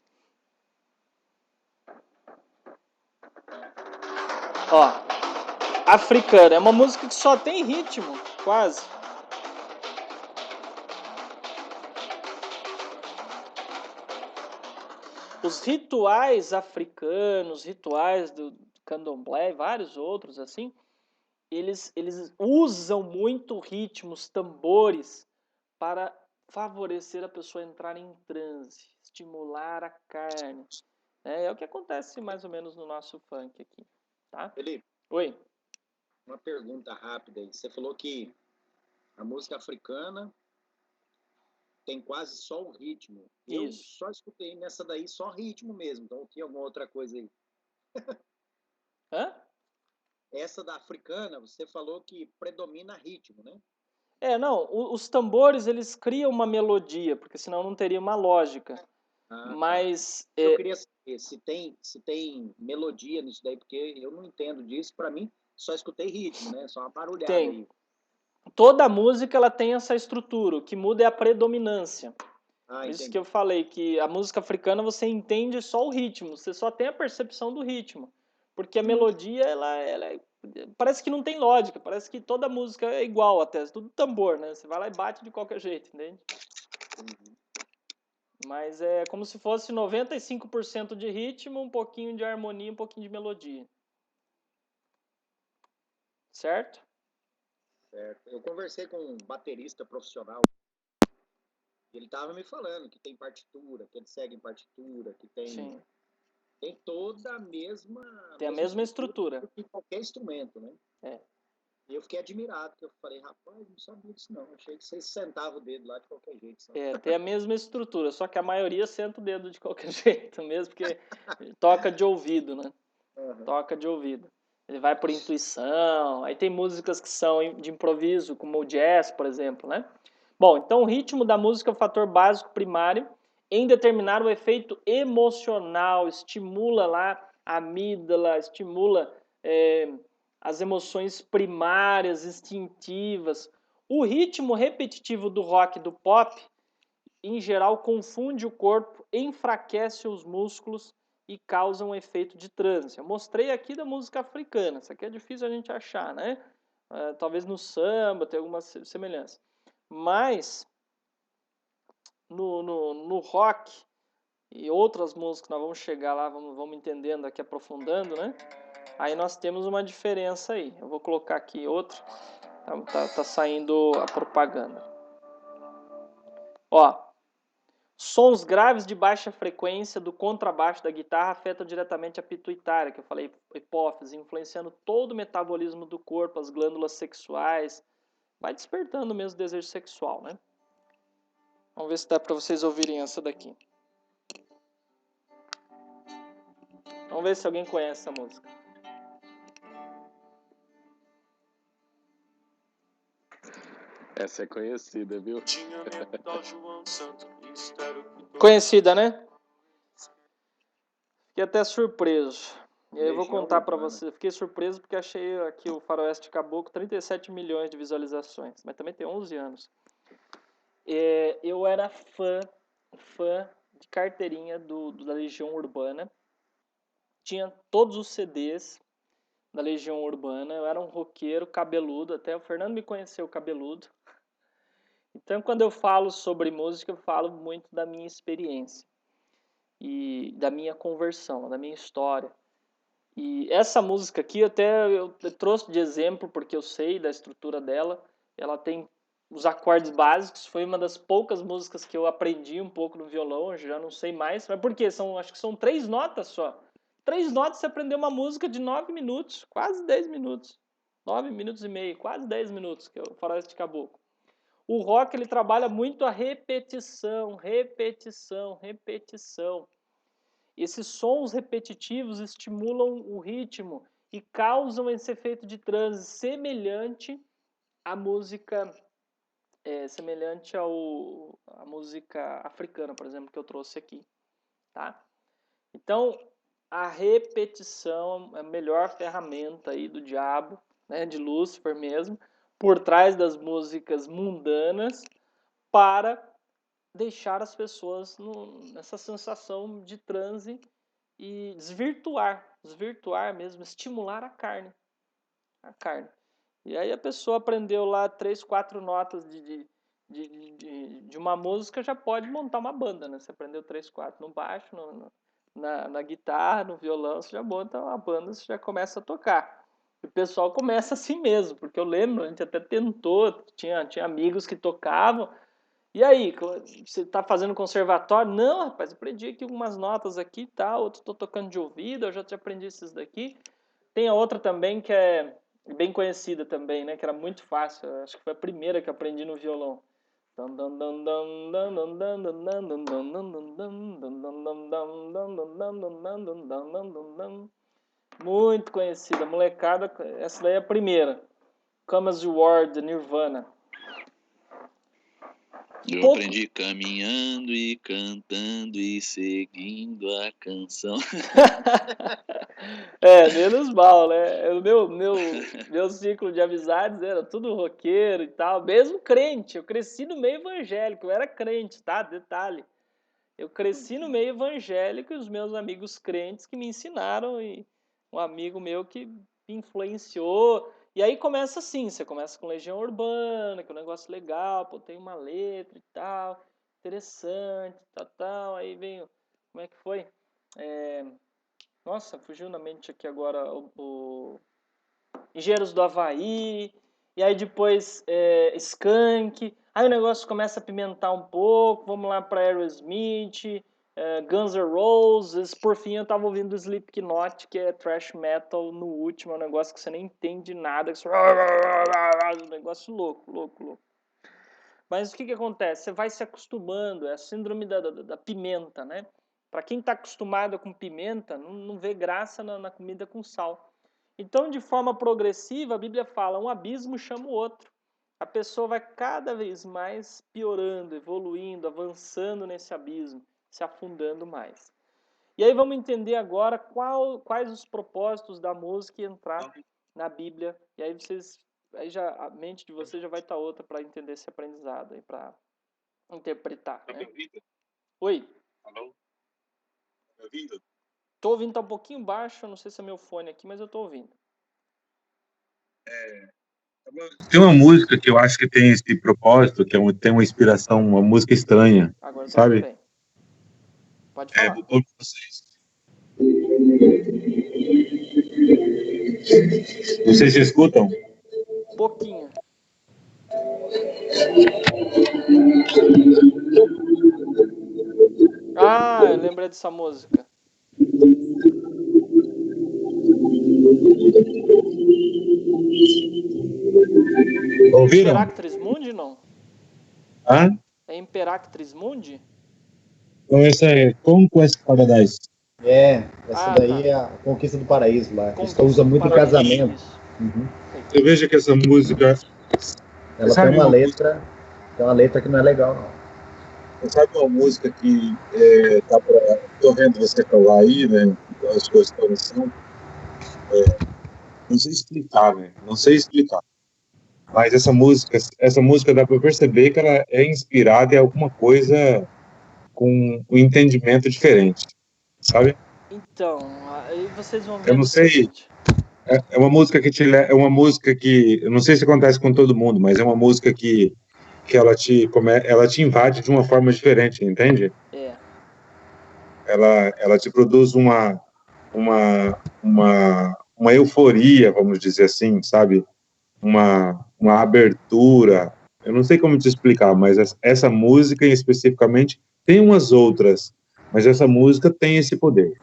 Ó, Africana é uma música que só tem ritmo, quase. Os rituais africanos, rituais do candomblé e vários outros assim, eles usam muito ritmos, tambores para favorecer a pessoa a entrar em transe, estimular a carne. É o que acontece mais ou menos no nosso funk aqui, tá? Felipe, Oi. uma pergunta rápida aí. Você falou que a música africana tem quase só o ritmo. Eu Isso. só escutei nessa daí só ritmo mesmo. Então tinha alguma outra coisa aí? Hã? Essa da africana, você falou que predomina ritmo, né? Não, os tambores eles criam uma melodia, porque senão não teria uma lógica. Ah, tá. Mas Eu queria saber se tem melodia nisso daí, porque eu não entendo disso. Para mim, só escutei ritmo, né? Só uma barulhada tem. aí. Toda música ela tem essa estrutura, o que muda é a predominância. Ah, Por isso entendi. que eu falei que a música africana você entende só o ritmo, você só tem a percepção do ritmo. Porque a melodia, parece que não tem lógica, parece que toda música é igual até, tudo tambor, né? Você vai lá e bate de qualquer jeito, entende? Mas é como se fosse 95% de ritmo, um pouquinho de harmonia, um pouquinho de melodia. Certo? Certo. Eu conversei com um baterista profissional. Ele estava me falando que tem partitura, que eles seguem partitura, que Sim. tem toda a mesma... Tem a mesma estrutura. Que qualquer instrumento, né? É. E eu fiquei admirado, porque eu falei, rapaz, não sabia disso não. Achei que vocês sentavam o dedo lá de qualquer jeito. Tem a mesma estrutura, só que a maioria senta o dedo de qualquer jeito mesmo, porque toca de ouvido, né? Uhum. Toca de ouvido. Ele vai por intuição, aí tem músicas que são de improviso, como o jazz, por exemplo, né? Bom, então o ritmo da música é o fator básico primário em determinar o efeito emocional, estimula lá a amígdala, estimula as emoções primárias, instintivas. O ritmo repetitivo do rock e do pop, em geral, confunde o corpo, enfraquece os músculos e causa um efeito de transe. Eu mostrei aqui da música africana, isso aqui é difícil a gente achar, né? Talvez no samba tem alguma semelhança. Mas no rock e outras músicas, nós vamos chegar lá, vamos entendendo aqui, aprofundando, né? Aí nós temos uma diferença aí. Eu vou colocar aqui outro. Tá saindo a propaganda. Ó, sons graves de baixa frequência do contrabaixo da guitarra afetam diretamente a pituitária, que eu falei, hipófise, influenciando todo o metabolismo do corpo, as glândulas sexuais. Vai despertando mesmo o desejo sexual, né? Vamos ver se dá para vocês ouvirem essa daqui. Vamos ver se alguém conhece essa música. Essa é conhecida, viu? Conhecida, né? Fiquei até surpreso. E aí eu vou Legião contar para Urbana. você. Fiquei surpreso porque achei aqui o Faroeste Caboclo 37 milhões de visualizações, mas também tem 11 anos. Eu era fã de carteirinha da Legião Urbana. Tinha todos os CDs da Legião Urbana. Eu era um roqueiro cabeludo, até o Fernando me conheceu cabeludo. Então, quando eu falo sobre música, eu falo muito da minha experiência e da minha conversão, da minha história. E essa música aqui até eu trouxe de exemplo porque eu sei da estrutura dela. Ela tem os acordes básicos, foi uma das poucas músicas que eu aprendi um pouco no violão, eu já não sei mais. Mas por quê? Acho que são 3 notas só. 3 notas você aprendeu uma música de 9 minutos, quase 10 minutos. 9 minutos e meio, quase 10 minutos, que é o Faroeste Caboclo. O rock ele trabalha muito a repetição, repetição, repetição. Esses sons repetitivos estimulam o ritmo e causam esse efeito de transe semelhante à música, semelhante à música africana, por exemplo, que eu trouxe aqui, tá? Então, a repetição é a melhor ferramenta aí do diabo, né, de Lúcifer mesmo, por trás das músicas mundanas para deixar as pessoas nessa sensação de transe e desvirtuar mesmo, estimular a carne. E aí a pessoa aprendeu lá 3, 4 notas de uma música, já pode montar uma banda, né? Você aprendeu 3, 4 no baixo, na guitarra, no violão, você já monta uma banda, você já começa a tocar. E o pessoal começa assim mesmo, porque eu lembro, a gente até tentou, tinha amigos que tocavam. E aí, você tá fazendo conservatório? Não, rapaz, aprendi aqui algumas notas aqui e tal, outro tô tocando de ouvido, eu já te aprendi esses daqui. Tem a outra também que é bem conhecida também, né? Que era muito fácil. Acho que foi a primeira que eu aprendi no violão. Muito conhecida, molecada. Essa daí é a primeira. Come As You Are, de Nirvana. Eu aprendi caminhando e cantando e seguindo a canção. Menos mal, né? Meu ciclo de amizades era tudo roqueiro e tal, mesmo crente. Eu cresci no meio evangélico, eu era crente, tá? Detalhe. Eu cresci no meio evangélico e os meus amigos crentes que me ensinaram e um amigo meu que me influenciou. E aí começa assim, você começa com Legião Urbana, que é um negócio legal, pô, tem uma letra e tal, interessante, tal. Aí vem, como é que foi? Nossa, fugiu na mente aqui agora o Engenheiros do Havaí, e aí depois Skank, aí o negócio começa a pimentar um pouco, vamos lá para Aerosmith, Guns N' Roses, por fim eu tava ouvindo Slipknot, que é thrash metal no último, é um negócio que você nem entende nada, que você... um negócio louco. Mas o que acontece? Você vai se acostumando, é a síndrome da pimenta, né? Para quem está acostumado com pimenta, não vê graça na comida com sal. Então, de forma progressiva, a Bíblia fala, um abismo chama o outro. A pessoa vai cada vez mais piorando, evoluindo, avançando nesse abismo, se afundando mais. E aí vamos entender agora quais os propósitos da música e entrar na Bíblia. E aí a mente de vocês já vai estar outra para entender esse aprendizado e para interpretar. Tá Né? me ouvindo? Oi, Alô? Tá me ouvindo? tô ouvindo, tá um pouquinho baixo, eu não sei se é meu fone aqui, mas eu tô ouvindo. Tem uma música que eu acho que tem esse propósito, que tem uma inspiração, uma música estranha, Agora eu tô ouvindo sabe? bem. Pode falar. Vou pôr pra vocês. Vocês escutam? Pouquinho. Ah, eu lembrei dessa música. Ouviram? Imperactris Mundi, não? Hã? É Imperactris Mundi? Então essa é Conquest Paradise. Essa daí tá. é a Conquista do Paraíso lá. Que Conquista usa do muito em Paraíso, casamento. isso. Uhum. Você veja que essa música... Ela Sabe tem uma uma letra que não é legal, não. Sabe uma música que tô vendo você falar aí, né? As coisas que são. Não sei explicar, né? Não sei explicar. Mas essa música dá para perceber que ela é inspirada em alguma coisa com um entendimento diferente, sabe? Então, aí vocês vão ver Eu não o sei. seguinte. É uma música é uma música que eu não sei se acontece com todo mundo, mas é uma música que ela te invade de uma forma diferente, entende? Ela te produz uma euforia, vamos dizer assim, sabe? Uma abertura. Eu não sei como te explicar, mas essa música especificamente tem umas outras, mas essa música tem esse poder.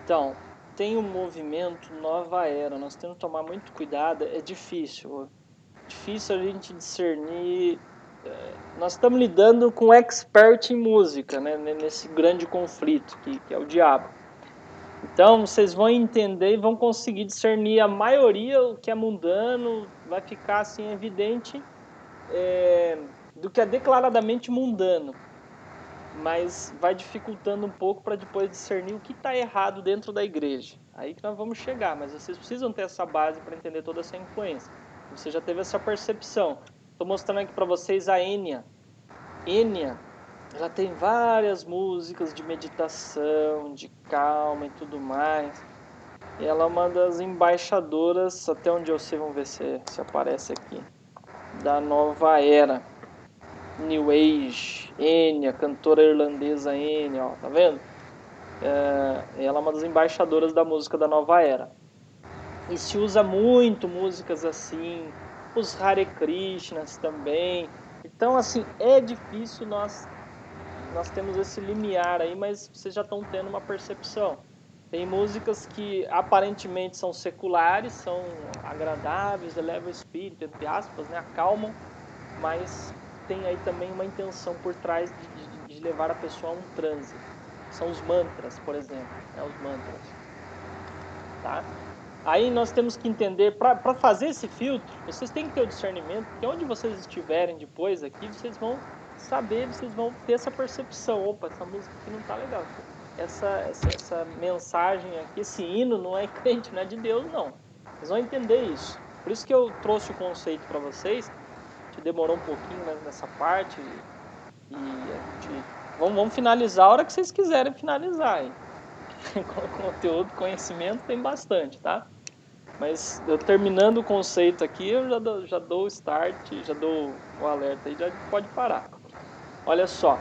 Então, tem um movimento Nova Era, nós temos que tomar muito cuidado, é difícil a gente discernir. Nós estamos lidando com um expert em música, né, nesse grande conflito que é o diabo. Então, vocês vão entender e vão conseguir discernir a maioria, o que é mundano, vai ficar assim evidente do que é declaradamente mundano. Mas vai dificultando um pouco para depois discernir o que está errado dentro da igreja. Aí que nós vamos chegar, mas vocês precisam ter essa base para entender toda essa influência. Você já teve essa percepção. Estou mostrando aqui para vocês a Enya. Enya ela tem várias músicas de meditação, de calma e tudo mais. E ela é uma das embaixadoras, até onde eu sei, vamos ver se aparece aqui, da nova era. New Age, Enya, cantora irlandesa Enya, ó, tá vendo? Ela é uma das embaixadoras da música da nova era. E se usa muito músicas assim, os Hare Krishnas também. Então, assim, é difícil nós temos esse limiar aí, mas vocês já estão tendo uma percepção. Tem músicas que aparentemente são seculares, são agradáveis, elevam o espírito, entre aspas, né, acalmam, mas tem aí também uma intenção por trás de levar a pessoa a um transe. São os mantras, por exemplo, né, os mantras. Tá? Aí nós temos que entender, para fazer esse filtro, vocês têm que ter o discernimento, porque onde vocês estiverem depois aqui, vocês vão saber, vocês vão ter essa percepção. Opa, essa música aqui não tá legal. Essa mensagem aqui, esse hino não é crente, não é de Deus, não. Vocês vão entender isso. Por isso que eu trouxe o conceito para vocês, que demorou um pouquinho nessa parte, e a gente... Vamos finalizar a hora que vocês quiserem finalizar. Hein? Conteúdo, conhecimento tem bastante, tá? Mas eu terminando o conceito aqui, eu já dou o start, já dou o alerta aí, já pode parar. Olha só,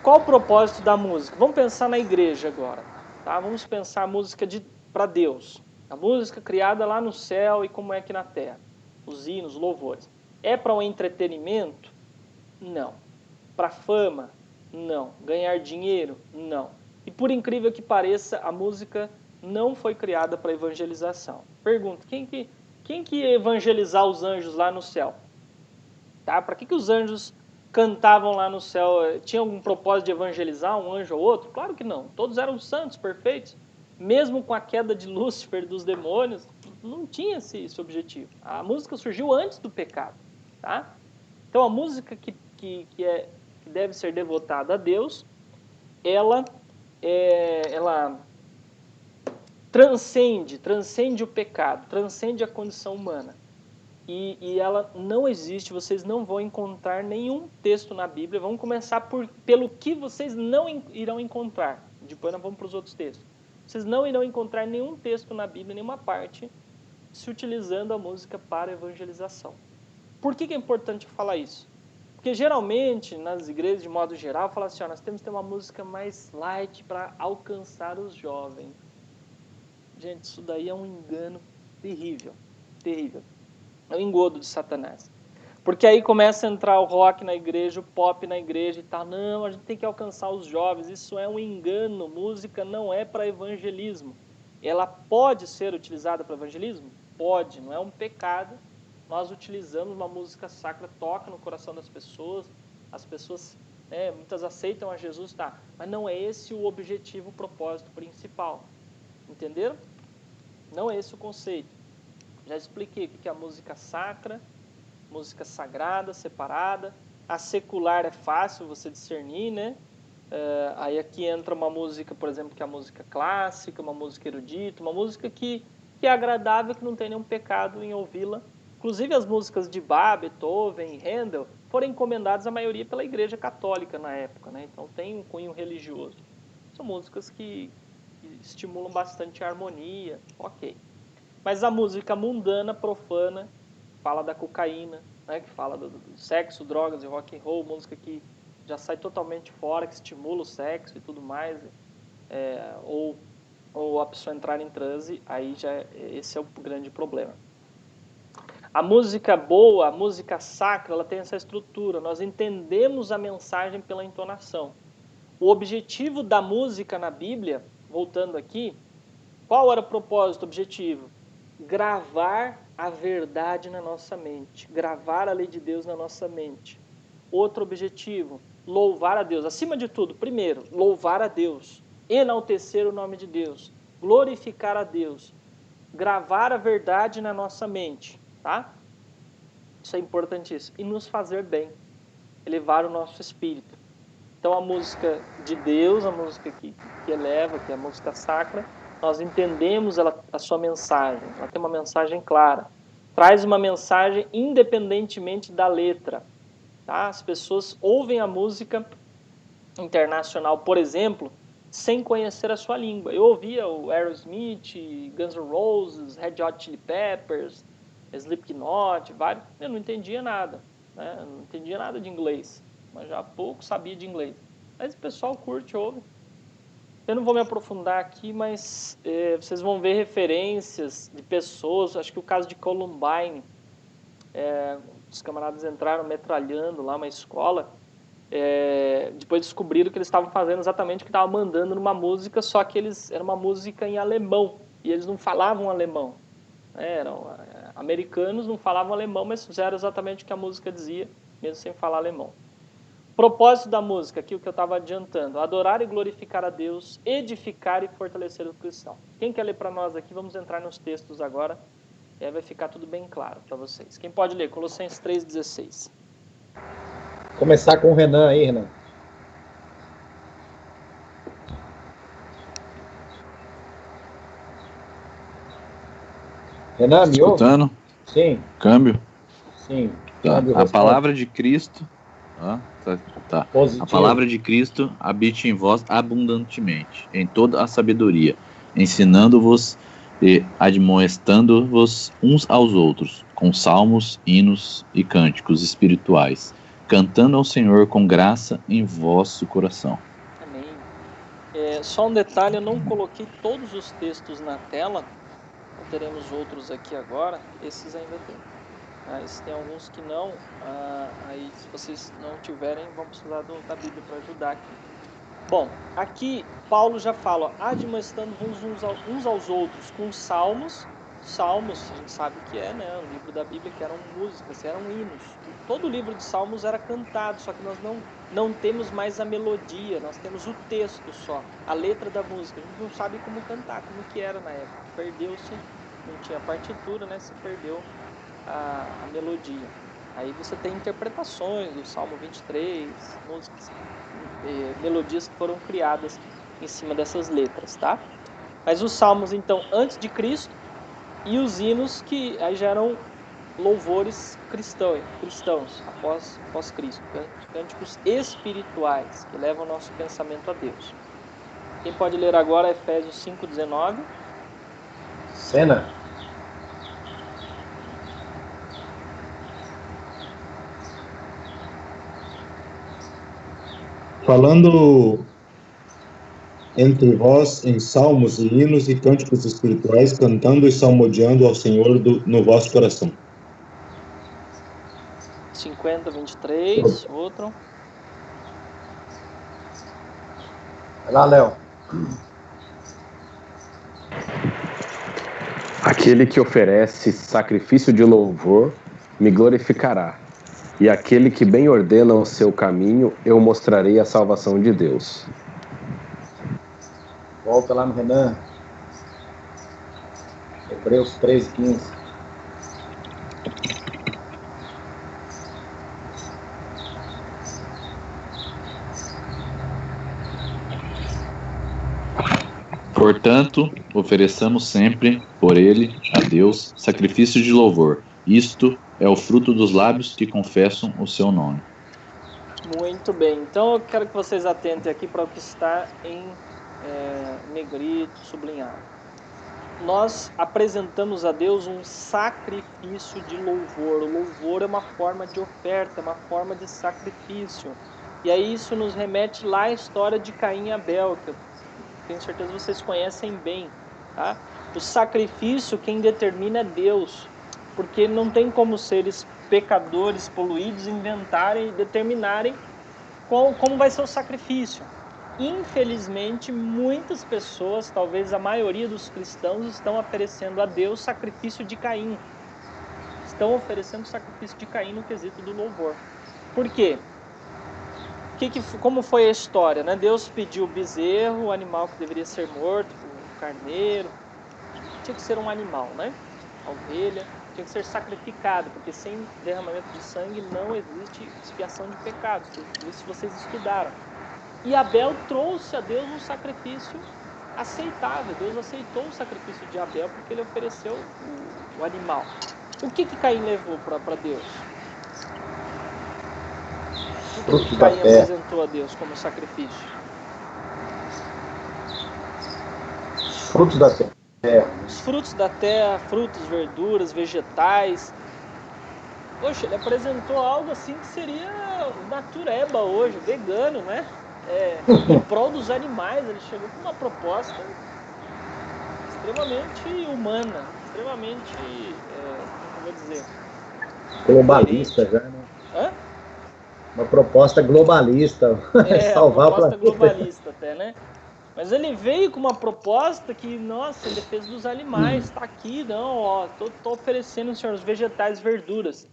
qual o propósito da música? Vamos pensar na igreja agora, tá? Vamos pensar a música para Deus. A música criada lá no céu e como é aqui na terra. Os hinos, louvores. É para um entretenimento? Não. Para fama? Não. Ganhar dinheiro? Não. E por incrível que pareça, a música não foi criada para evangelização. Pergunta, quem que ia evangelizar os anjos lá no céu? Tá? Para que os anjos cantavam lá no céu? Tinha algum propósito de evangelizar um anjo ou outro? Claro que não. Todos eram santos, perfeitos. Mesmo com a queda de Lúcifer, dos demônios, não tinha esse objetivo. A música surgiu antes do pecado. Tá? Então a música que deve ser devotada a Deus, ela transcende o pecado, transcende a condição humana. E ela não existe, vocês não vão encontrar nenhum texto na Bíblia. Vamos começar pelo que vocês não irão encontrar. Depois nós vamos para os outros textos. Vocês não irão encontrar nenhum texto na Bíblia, nenhuma parte, se utilizando a música para evangelização. Por que é importante falar isso? Porque geralmente, nas igrejas, de modo geral, fala assim, ó, nós temos que ter uma música mais light para alcançar os jovens. Gente, isso daí é um engano terrível, terrível. É um engodo de Satanás. Porque aí começa a entrar o rock na igreja, o pop na igreja e tal. Não, a gente tem que alcançar os jovens. Isso é um engano. Música não é para evangelismo. Ela pode ser utilizada para evangelismo? Pode, não é um pecado. Nós utilizamos uma música sacra, toca no coração das pessoas. As pessoas, muitas aceitam a Jesus, tá? Mas não é esse o objetivo, o propósito principal. Entenderam? Não é esse o conceito. Já expliquei o que é a música sacra, música sagrada, separada. A secular é fácil você discernir, né? Aí aqui entra uma música, por exemplo, que é a música clássica, uma música erudita, uma música que é agradável, que não tem nenhum pecado em ouvi-la. Inclusive as músicas de Bach, Beethoven, Handel foram encomendadas a maioria pela Igreja Católica na época, né? Então tem um cunho religioso. São músicas que estimulam bastante a harmonia, ok. Mas a música mundana, profana, fala da cocaína, né, que fala do sexo, drogas e rock and roll, música que já sai totalmente fora, que estimula o sexo e tudo mais, ou a pessoa entrar em transe, aí esse é o grande problema. A música boa, a música sacra, ela tem essa estrutura, nós entendemos a mensagem pela entonação. O objetivo da música na Bíblia, voltando aqui, qual era o propósito, o objetivo? Gravar a verdade na nossa mente, gravar a lei de Deus na nossa mente. Outro objetivo, louvar a Deus. Acima de tudo, primeiro, louvar a Deus, enaltecer o nome de Deus, glorificar a Deus, gravar a verdade na nossa mente, tá? Isso é importantíssimo. E nos fazer bem, elevar o nosso espírito. Então a música de Deus, a música que eleva, que é a música sacra, nós entendemos a sua mensagem, ela tem uma mensagem clara, traz uma mensagem independentemente da letra. Tá? As pessoas ouvem a música internacional, por exemplo, sem conhecer a sua língua. Eu ouvia o Aerosmith, Guns N' Roses, Red Hot Chili Peppers, Slipknot, vários. Eu não entendia nada, né? Eu não entendia nada de inglês, mas já pouco sabia de inglês. Mas o pessoal curte, ouve. Eu não vou me aprofundar aqui, mas vocês vão ver referências de pessoas. Acho que o caso de Columbine, os camaradas entraram metralhando lá uma escola. Depois descobriram que eles estavam fazendo exatamente o que estavam mandando numa música, só que era uma música em alemão e eles não falavam alemão, né? Eram americanos, não falavam alemão, mas fizeram exatamente o que a música dizia, mesmo sem falar alemão. Propósito da música, aqui o que eu estava adiantando: adorar e glorificar a Deus, edificar e fortalecer o cristão. Quem quer ler para nós aqui? Vamos entrar nos textos agora, e aí vai ficar tudo bem claro para vocês. Quem pode ler? Colossenses 3,16. Começar com o Renan aí, Renan. Renan, me ouve? Escutando? Sim, Câmbio? sim. Tá. Câmbio, A palavra de Cristo... Tá. positivo. A palavra de Cristo habite em vós abundantemente, em toda a sabedoria, ensinando-vos e admoestando-vos uns aos outros, com salmos, hinos e cânticos espirituais, cantando ao Senhor com graça em vosso coração. Amém. Só um detalhe, eu não coloquei todos os textos na tela, teremos outros aqui agora, esses ainda tem. Mas tem alguns que não, aí se vocês não tiverem, vão precisar da Bíblia para ajudar aqui. Bom, aqui Paulo já fala, admoestando uns aos outros com salmos. Salmos, a gente sabe que né, o livro da Bíblia, que eram músicas, eram hinos. Todo o livro de Salmos era cantado, só que nós não temos mais a melodia, nós temos o texto só, a letra da música. A gente não sabe como cantar, como que era na época. Perdeu-se, não tinha partitura, né? Se perdeu a melodia. Aí você tem interpretações do Salmo 23, músicas, melodias que foram criadas em cima dessas letras, tá? Mas os salmos, então, antes de Cristo, e os hinos que aí já eram louvores cristãos após Cristo, cânticos espirituais que levam o nosso pensamento a Deus. Quem pode ler agora Efésios 5:19? Cena. Falando entre vós em salmos e hinos e cânticos espirituais, cantando e salmodiando ao Senhor no vosso coração. 50:23, outro. Vai lá, Léo. Aquele que oferece sacrifício de louvor me glorificará, e aquele que bem ordena o seu caminho, eu mostrarei a salvação de Deus. Volta lá no Renan. Hebreus 13:15. Portanto, ofereçamos sempre, por ele, a Deus, sacrifício de louvor. Isto é o fruto dos lábios que confessam o seu nome. Muito bem. Então eu quero que vocês atentem aqui para o que está em negrito, sublinhado. Nós apresentamos a Deus um sacrifício de louvor. O louvor é uma forma de oferta, é uma forma de sacrifício. E aí isso nos remete lá à história de Caim e Abel, que eu tenho certeza que vocês conhecem bem, tá? O sacrifício, quem determina é Deus, porque não tem como seres pecadores, poluídos, inventarem e determinarem como vai ser o sacrifício. Infelizmente, muitas pessoas, talvez a maioria dos cristãos, estão oferecendo a Deus sacrifício de Caim. Estão oferecendo sacrifício de Caim no quesito do louvor. Por quê? Como foi a história, né? Deus pediu o bezerro, o animal que deveria ser morto, o carneiro. Tinha que ser um animal, né? A ovelha tinha que ser sacrificado, porque sem derramamento de sangue não existe expiação de pecados. Isso vocês estudaram. E Abel trouxe a Deus um sacrifício aceitável. Deus aceitou o sacrifício de Abel porque ele ofereceu o animal. O que Caim levou para Deus? O que Frutos da Caim terra. apresentou a Deus como sacrifício? Frutos da terra. Os frutos da terra, frutos, verduras, vegetais. Poxa, ele apresentou algo assim que seria natureba hoje, vegano, né? Em prol dos animais. Ele chegou com uma proposta extremamente humana, extremamente, como eu vou dizer, Globalista já, né? hã? Uma proposta globalista. Salvar Uma proposta o planeta. globalista até, né? Mas ele veio com uma proposta que, nossa, em defesa dos animais, tá aqui, não, ó, tô oferecendo, senhor, os vegetais, verduras.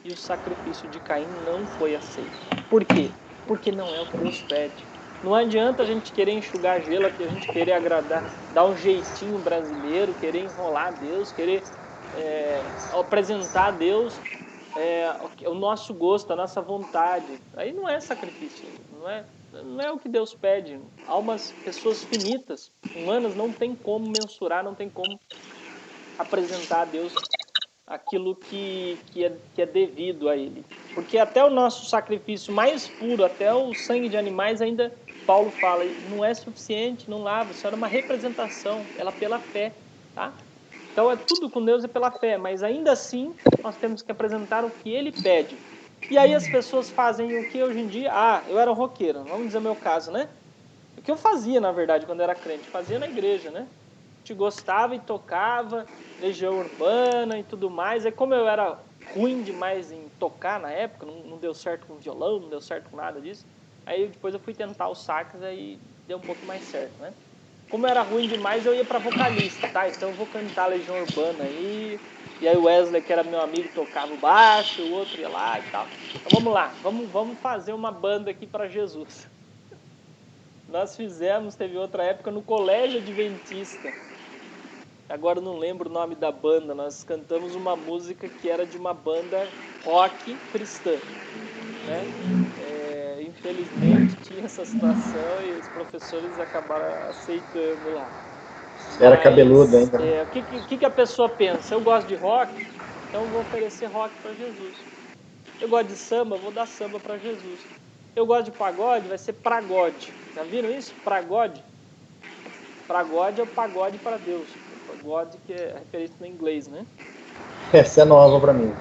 E o sacrifício de Caim não foi aceito. Por quê? Porque não é o que Deus pede. Não adianta a gente querer enxugar gelo aqui, a gente querer agradar, dar um jeitinho brasileiro, querer enrolar Deus, querer apresentar a Deus o nosso gosto, a nossa vontade. Aí não é sacrifício, não é o que Deus pede. Almas, pessoas finitas, humanas, não tem como mensurar, não tem como apresentar a Deus aquilo que é devido a Ele. Porque até o nosso sacrifício mais puro, até o sangue de animais, ainda Paulo fala, não é suficiente, não lava, isso era uma representação, ela pela fé, tá? Então tudo com Deus é pela fé, mas ainda assim nós temos que apresentar o que Ele pede. E aí as pessoas fazem o que hoje em dia? Eu era roqueiro, vamos dizer o meu caso, né? O que eu fazia, na verdade, quando era crente? Fazia na igreja, né? A gente gostava e tocava, legião urbana e tudo mais. Aí como eu era ruim demais em tocar na época, não deu certo com violão, não deu certo com nada disso, aí depois eu fui tentar os sax, aí deu um pouco mais certo, né? Como eu era ruim demais, eu ia pra vocalista, tá? Então eu vou cantar Legião Urbana aí. E aí o Wesley, que era meu amigo, tocava o baixo, o outro ia lá e tal. Então vamos lá, vamos fazer uma banda aqui para Jesus. Nós fizemos, teve outra época, no Colégio Adventista. Agora eu não lembro o nome da banda. Nós cantamos uma música que era de uma banda rock cristã, né? Infelizmente tinha essa situação e os professores acabaram aceitando lá. Era cabeludo ainda. Né? O que a pessoa pensa? Eu gosto de rock, então eu vou oferecer rock para Jesus. Eu gosto de samba, vou dar samba para Jesus. Eu gosto de pagode, vai ser pragode. Já viram isso? Pragode? Pragode é o pagode para Deus. O pagode que é referência no inglês, né? Essa é nova para mim.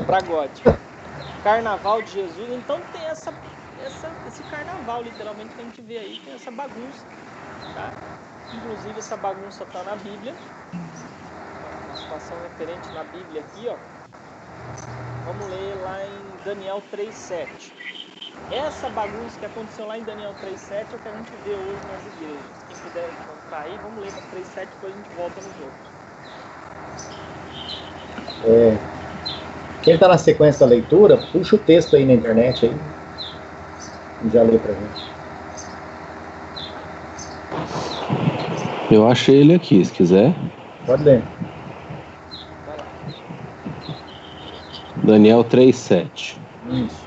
Pragode. Carnaval de Jesus. Então tem esse carnaval, literalmente, que a gente vê aí, tem essa bagunça, tá? Inclusive essa bagunça está na Bíblia. Uma situação referente na Bíblia aqui, ó. Vamos ler lá em Daniel 3:7. Essa bagunça que aconteceu lá em Daniel 3:7 é o que a gente vê hoje nas igrejas. Quem puder encontrar aí, vamos ler para 3:7, depois a gente volta nos outros. Quem está na sequência da leitura, puxa o texto aí na internet aí. E já lê pra gente. Eu achei ele aqui, se quiser. Pode ler. Daniel 3:7.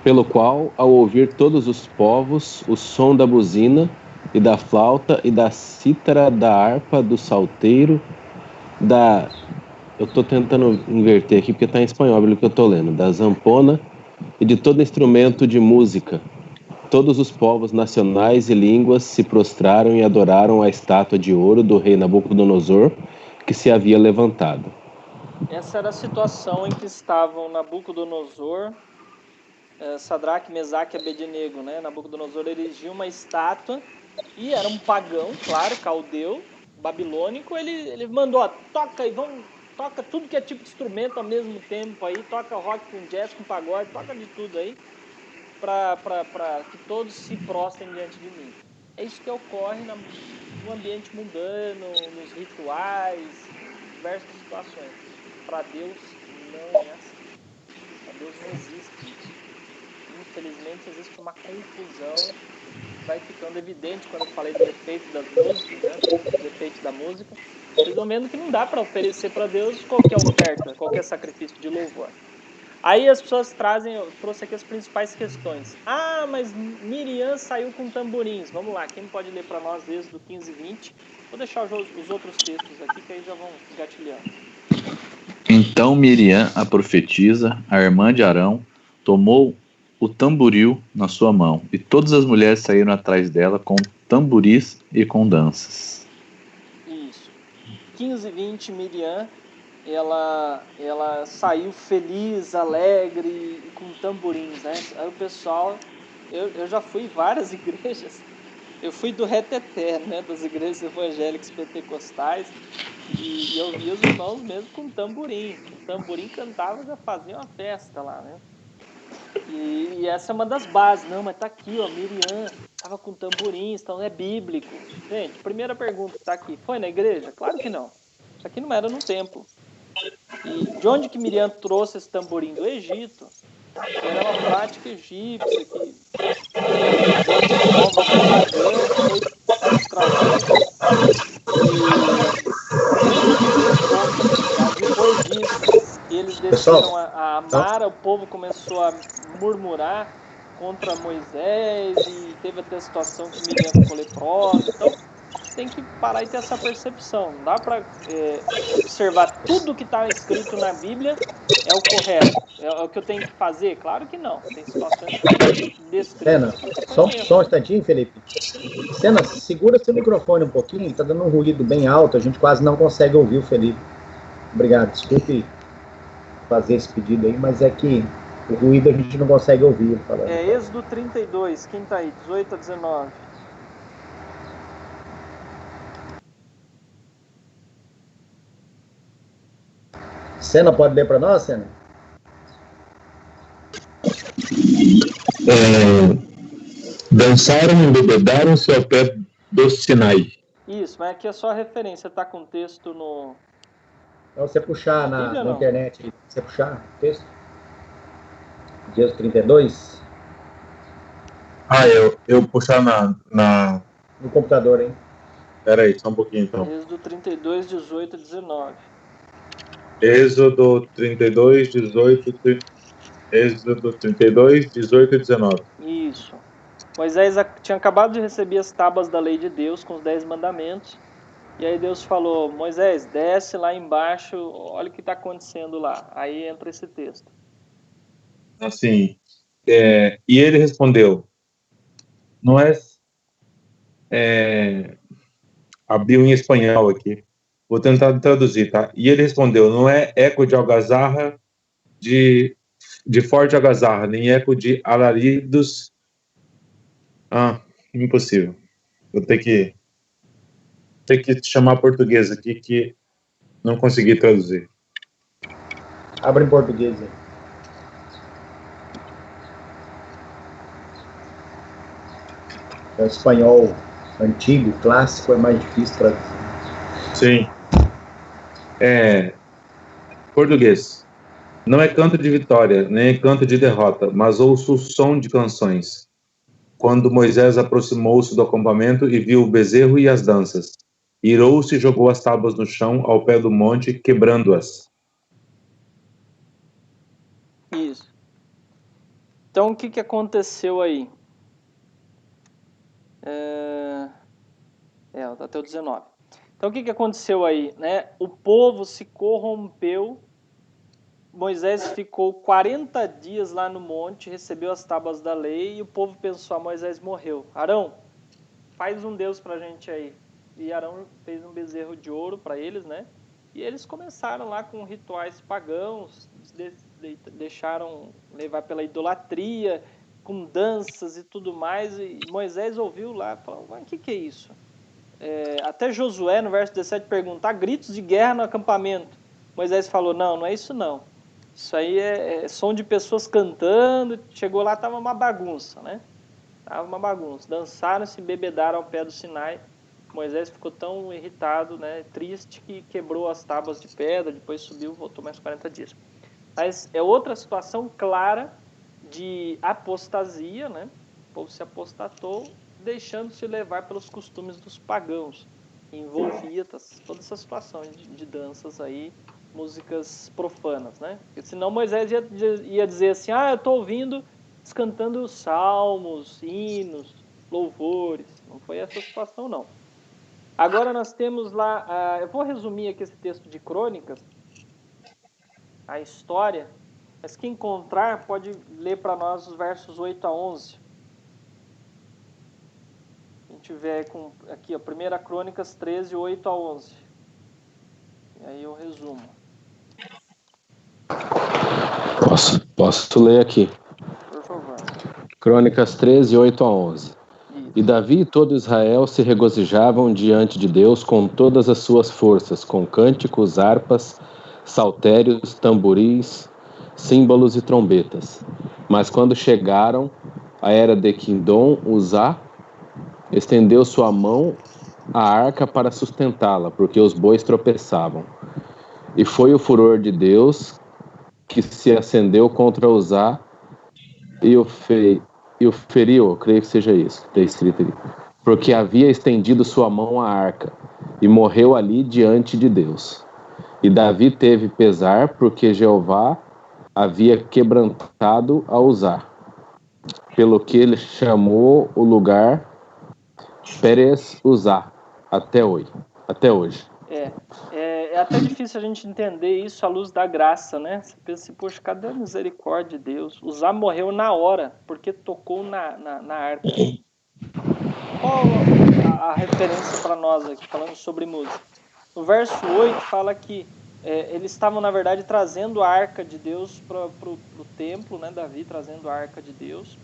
Pelo qual, ao ouvir todos os povos, o som da buzina, e da flauta, e da cítara, da harpa, do salteiro, eu estou tentando inverter aqui porque está em espanhol, pelo que eu estou lendo. Da zampona e de todo instrumento de música. Todos os povos nacionais e línguas se prostraram e adoraram a estátua de ouro do rei Nabucodonosor, que se havia levantado. Essa era a situação em que estavam Nabucodonosor, Sadraque, Mesaque e Abednego, né? Nabucodonosor erigiu uma estátua e era um pagão, claro, caldeu, babilônico. Ele mandou, toca aí, toca tudo que é tipo de instrumento ao mesmo tempo aí, toca rock com jazz, com pagode, toca de tudo aí, para que todos se prostrem diante de mim. É isso que ocorre no ambiente mundano, nos rituais, em diversas situações. Para Deus não é assim. Para Deus não existe isso. Infelizmente existe uma confusão, vai ficando evidente quando eu falei do efeito das músicas, né? Do efeito da música. Vocês vão vendo que não dá para oferecer para Deus qualquer oferta, qualquer sacrifício de louvor. Aí as pessoas eu trouxe aqui as principais questões. Mas Miriam saiu com tamborins. Vamos lá, quem pode ler para nós desde do 15:20? Vou deixar os outros textos aqui que aí já vão gatilhando. Então Miriam, a profetisa, a irmã de Arão, tomou o tamboril na sua mão, e todas as mulheres saíram atrás dela com tamboris e com danças. Isso. 15:20, Miriam, ela saiu feliz, alegre e com tamborins, né? Aí o pessoal, eu já fui em várias igrejas, eu fui do reteté, né? Das igrejas evangélicas pentecostais, e eu vi os irmãos mesmo com tamborim. O tamborim cantava, já fazia uma festa lá, né? E essa é uma das bases. Não, mas tá aqui, ó, Miriam tava com tamborins, então é bíblico. Gente, primeira pergunta que tá aqui, foi na igreja? Claro que não. Isso aqui não era no templo. E de onde que Miriam trouxe esse tamborim? Do Egito. Que era uma prática egípcia, que de outros povos pagãos, foi trazido. E ponto. Tá? Depois disso, eles desceram a Mara, o povo começou a murmurar contra Moisés e teve até a situação que Miriam ficou leprosa. Então, tem que parar e ter essa percepção. Não dá para observar tudo que está escrito na Bíblia é o correto. É o que eu tenho que fazer? Claro que não. Tem situações que estão descritas que Só foi um erro. instantinho, Felipe. Sena, segura seu microfone um pouquinho, está dando um ruído bem alto, a gente quase não consegue ouvir o Felipe. Obrigado, desculpe fazer esse pedido aí, mas é que o ruído a gente não consegue ouvir. Falando. Êxodo 32, quem está aí? 18 a 19. Sena, pode ler para nós, Sena? Dançaram e embebedaram-se ao pé do Sinai. Isso, mas aqui é só a referência, tá com o texto no... Então, você puxar na internet, você puxar o texto? Êxodo 32? Eu puxar no computador, hein? Peraí, só um pouquinho então. Êxodo 32, 18 a 19. Êxodo 32, 18, Êxodo 32, 18 e 19. Isso. Moisés tinha acabado de receber as tábuas da lei de Deus com os 10 mandamentos. E aí Deus falou, Moisés, desce lá embaixo, olha o que está acontecendo lá. Aí entra esse texto. Assim, e ele respondeu, não abriu em espanhol aqui, vou tentar traduzir, tá? E ele respondeu, não é eco de algazarra, de forte algazarra, nem eco de alaridos. Impossível. Vou ter que chamar português aqui, que não consegui traduzir. Abre em português aí. O espanhol antigo, clássico, é mais difícil traduzir. Sim. Português. Não é canto de vitória, nem é canto de derrota, mas ouço o som de canções. Quando Moisés aproximou-se do acampamento e viu o bezerro e as danças, irou-se e jogou as tábuas no chão ao pé do monte, quebrando-as. Isso. Então, o que aconteceu aí? Até o 19. Então, o que aconteceu aí? Né? O povo se corrompeu. Moisés ficou 40 dias lá no monte, recebeu as tábuas da lei e o povo pensou, Moisés morreu. Arão, faz um Deus pra gente aí. E Arão fez um bezerro de ouro para eles, né? E eles começaram lá com rituais pagãos, deixaram levar pela idolatria, com danças e tudo mais. E Moisés ouviu lá e falou, mas o que é isso? Até Josué, no verso 17, pergunta, há gritos de guerra no acampamento. Moisés falou, não é isso não. Isso aí é som de pessoas cantando. Chegou lá, estava uma bagunça, né? Estava uma bagunça. Dançaram, se bebedaram ao pé do Sinai. Moisés ficou tão irritado, né, triste, que quebrou as tábuas de pedra, depois subiu, voltou mais 40 dias. Mas é outra situação clara de apostasia, né? O povo se apostatou, deixando-se levar pelos costumes dos pagãos. Envolvia toda essa situação de danças aí, músicas profanas, né? Porque senão Moisés ia dizer assim, eu estou ouvindo, eles cantando salmos, hinos, louvores. Não foi essa situação, não. Agora nós temos lá, eu vou resumir aqui esse texto de Crônicas, a história, Mas quem encontrar pode ler para nós os versos 8 a 11. A gente vê aqui, ó, 1 Crônicas 13, 8 a 11. E aí eu resumo. Posso ler aqui. Por favor. Crônicas 13, 8 a 11. Isso. E Davi e todo Israel se regozijavam diante de Deus com todas as suas forças, com cânticos, harpas, saltérios, tamboris, símbolos e trombetas. Mas quando chegaram à era de Quindom, Uzá estendeu sua mão à arca para sustentá-la, porque os bois tropeçavam. E foi o furor de Deus que se acendeu contra Uzá e o feriu, creio que seja isso que está escrito ali, porque havia estendido sua mão à arca, e morreu ali diante de Deus. E Davi teve pesar, porque Jeová havia quebrantado a Uzá, pelo que ele chamou o lugar Pérez Uzá, até hoje. É até difícil a gente entender isso à luz da graça, né? Você pensa assim, poxa, cadê a misericórdia de Deus? Uzá morreu na hora, porque tocou na arca. Qual a referência para nós aqui, falando sobre música? No verso 8 fala que eles estavam, na verdade, trazendo a arca de Deus para o templo, né? Davi trazendo a arca de Deus,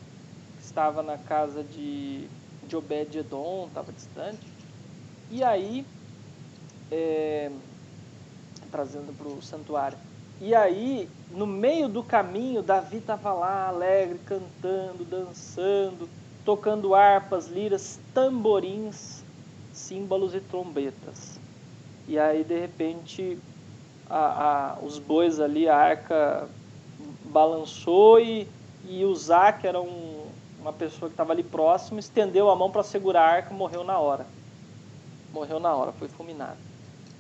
que estava na casa de Obed-edom, estava distante. E aí, trazendo para o santuário. E aí, no meio do caminho, Davi estava lá, alegre, cantando, dançando, tocando harpas, liras, tamborins, símbolos e trombetas. E aí, de repente, os bois ali, a arca balançou e Uzá, que era uma pessoa que estava ali próximo, estendeu a mão para segurar a arca e morreu na hora. Foi fulminado.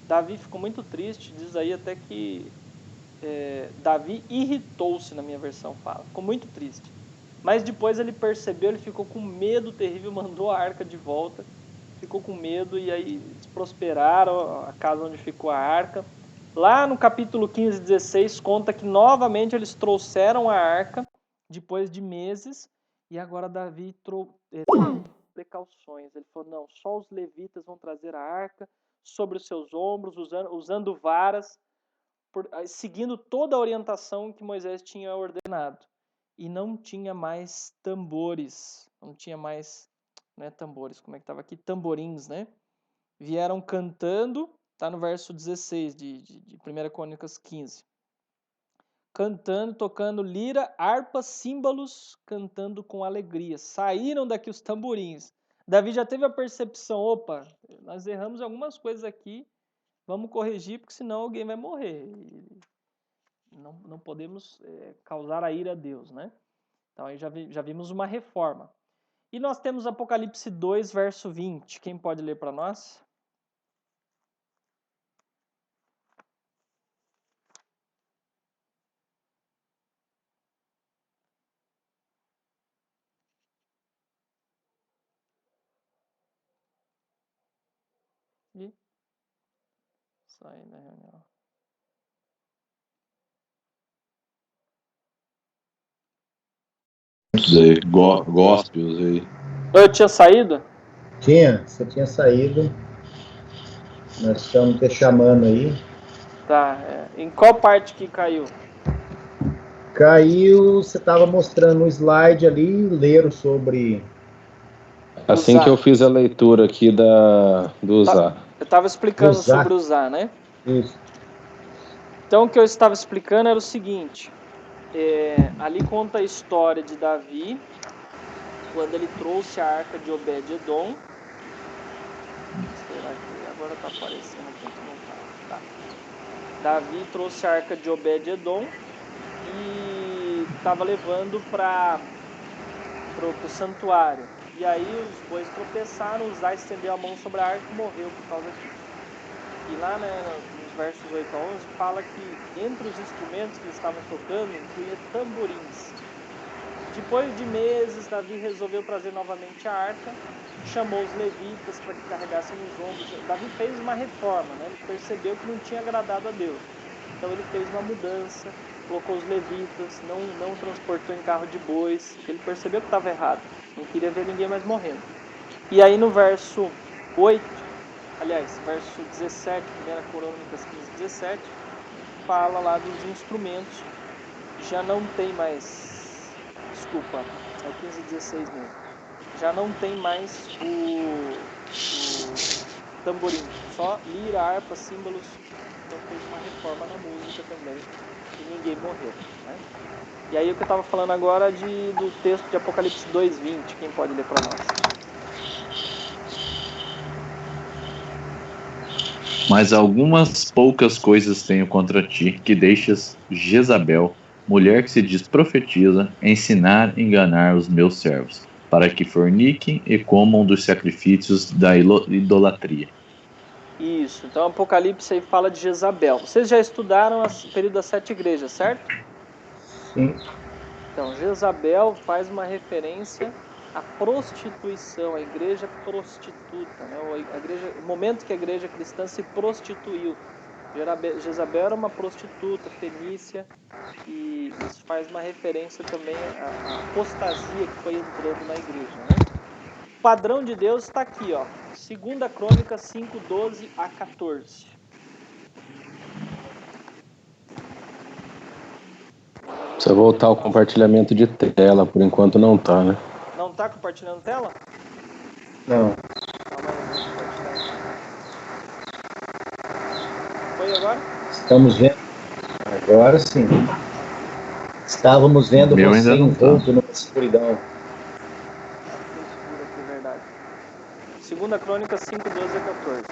Davi ficou muito triste, diz aí até que Davi irritou-se, na minha versão fala, ficou muito triste. Mas depois ele percebeu, ele ficou com medo terrível, mandou a arca de volta, ficou com medo e aí eles prosperaram a casa onde ficou a arca. Lá no capítulo 15, 16, conta que novamente eles trouxeram a arca, depois de meses, e agora Davi trouxe precauções. Ele falou, não, só os levitas vão trazer a arca sobre os seus ombros, usando varas, seguindo toda a orientação que Moisés tinha ordenado. E não tinha mais tambores, não tinha mais, né, tambores, como é que estava aqui? Tamborins, né? Vieram cantando, está no verso 16 de 1 Crônicas 15. Cantando, tocando lira, harpa, símbolos, cantando com alegria. Saíram daqui os tamborins. Davi já teve a percepção, opa, nós erramos algumas coisas aqui, vamos corrigir, porque senão alguém vai morrer. Não podemos causar a ira a Deus, né? Então aí já vimos uma reforma. E nós temos Apocalipse 2, verso 20. Quem pode ler para nós? E sai da reunião. Aí, gospels aí. Eu tinha saído? Você tinha saído. Nós estamos te chamando aí. Tá. Em qual parte que caiu? Caiu, você estava mostrando um slide ali, leram sobre... Assim Uzá. que eu fiz a leitura aqui do Uzá. Eu estava explicando Uzá. sobre Uzá, né? Isso. Então o que eu estava explicando era o seguinte. Ali conta a história de Davi, quando ele trouxe a arca de Obed-edom. Será que agora está aparecendo aqui? Não tá. Davi trouxe a arca de Obed-edom e estava levando para o santuário. E aí os bois tropeçaram, Uzá estendeu a mão sobre a arca e morreu por causa disso. E lá, né, nos versos 8 a 11, fala que entre os instrumentos que eles estavam tocando, incluía tamborins. Depois de meses, Davi resolveu trazer novamente a arca, chamou os levitas para que carregassem nos ombros. Davi fez uma reforma, né? Ele percebeu que não tinha agradado a Deus. Então ele fez uma mudança, colocou os levitas, não transportou em carro de bois, porque ele percebeu que estava errado, não queria ver ninguém mais morrendo. E aí no verso 8, aliás, verso 17, 1 Crônicas 15, 17, fala lá dos instrumentos, já não tem mais, desculpa, é 15, 16 mesmo, já não tem mais o tamborim, só lira, harpa, símbolos. Então fez uma reforma na música também e ninguém morreu, né? E aí o que eu estava falando agora do texto de Apocalipse 2:20, quem pode ler para nós? Mas algumas poucas coisas tenho contra ti, que deixas Jezabel, mulher que se diz profetiza, ensinar e enganar os meus servos, para que forniquem e comam dos sacrifícios da idolatria. Isso, então Apocalipse aí fala de Jezabel. Vocês já estudaram o período das 7 igrejas, certo? Sim. Então, Jezabel faz uma referência à prostituição, a igreja prostituta, né? O momento que a igreja cristã se prostituiu. Jezabel era uma prostituta fenícia, e isso faz uma referência também à apostasia que foi entrando na igreja, né? O padrão de Deus está aqui, ó, 2 Crônicas 5, 12 a 14. Precisa voltar ao compartilhamento de tela, por enquanto não tá, né? Não está compartilhando tela? Não. Calma aí, eu vou compartilhar. Foi agora? Estamos vendo. Agora sim. Estávamos vendo Meu você ainda não tá. envolto numa escuridão. Fiquei escuro aqui, verdade. 2 Crônicas 5, 12 a 14.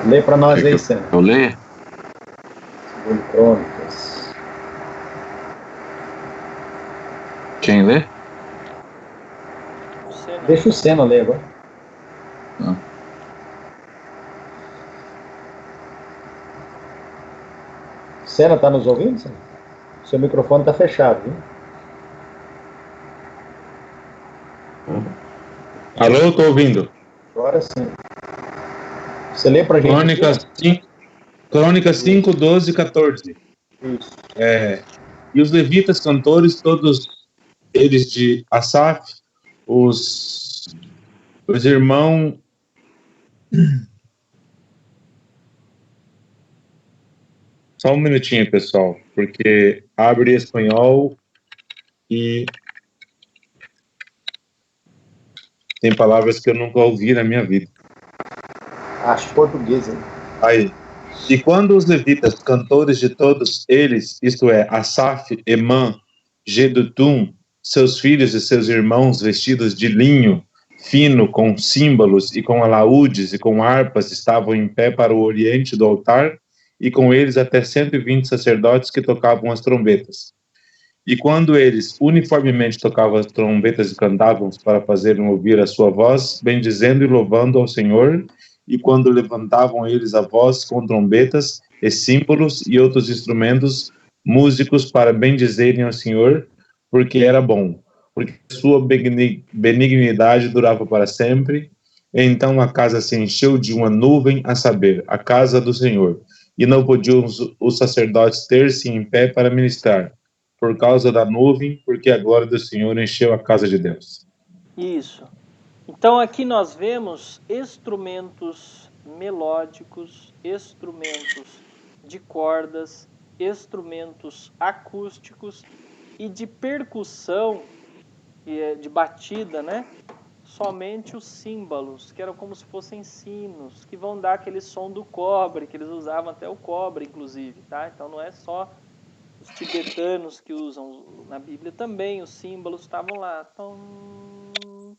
Lê para nós Quer aí, que Sam. eu leia? Segundo Crônicas. Quem lê? Senna. Deixa o Senna ler agora. Não. Senna, tá nos ouvindo, Senna? Seu microfone tá fechado, viu? Alô, tô ouvindo. Agora sim. Você lê pra gente? Crônicas 5, 12 e 14. Isso. E os levitas cantores, todos eles de Asaf, os irmãos. Só um minutinho, pessoal, porque abre espanhol e tem palavras que eu nunca ouvi na minha vida. Acho português, hein? Aí. E quando os levitas, cantores de todos eles, isto é, Asaf, Emã, Jedutum, seus filhos e seus irmãos vestidos de linho fino, com símbolos e com alaúdes e com harpas, estavam em pé para o oriente do altar, e com eles até 120 sacerdotes que tocavam as trombetas. E quando eles uniformemente tocavam as trombetas e cantavam para fazerem ouvir a sua voz, bendizendo e louvando ao Senhor, e quando levantavam eles a voz com trombetas e símbolos e outros instrumentos músicos para bendizerem ao Senhor, porque era bom, porque sua benignidade durava para sempre. Então a casa se encheu de uma nuvem, a saber, a casa do Senhor, e não podiam os sacerdotes ter-se em pé para ministrar, por causa da nuvem, porque a glória do Senhor encheu a casa de Deus. Isso. Então aqui nós vemos instrumentos melódicos, instrumentos de cordas, instrumentos acústicos e de percussão, de batida, né? Somente os símbolos, que eram como se fossem sinos, que vão dar aquele som do cobre, que eles usavam até o cobre, inclusive, tá? Então não é só os tibetanos que usam na Bíblia, também os símbolos estavam lá. Tom,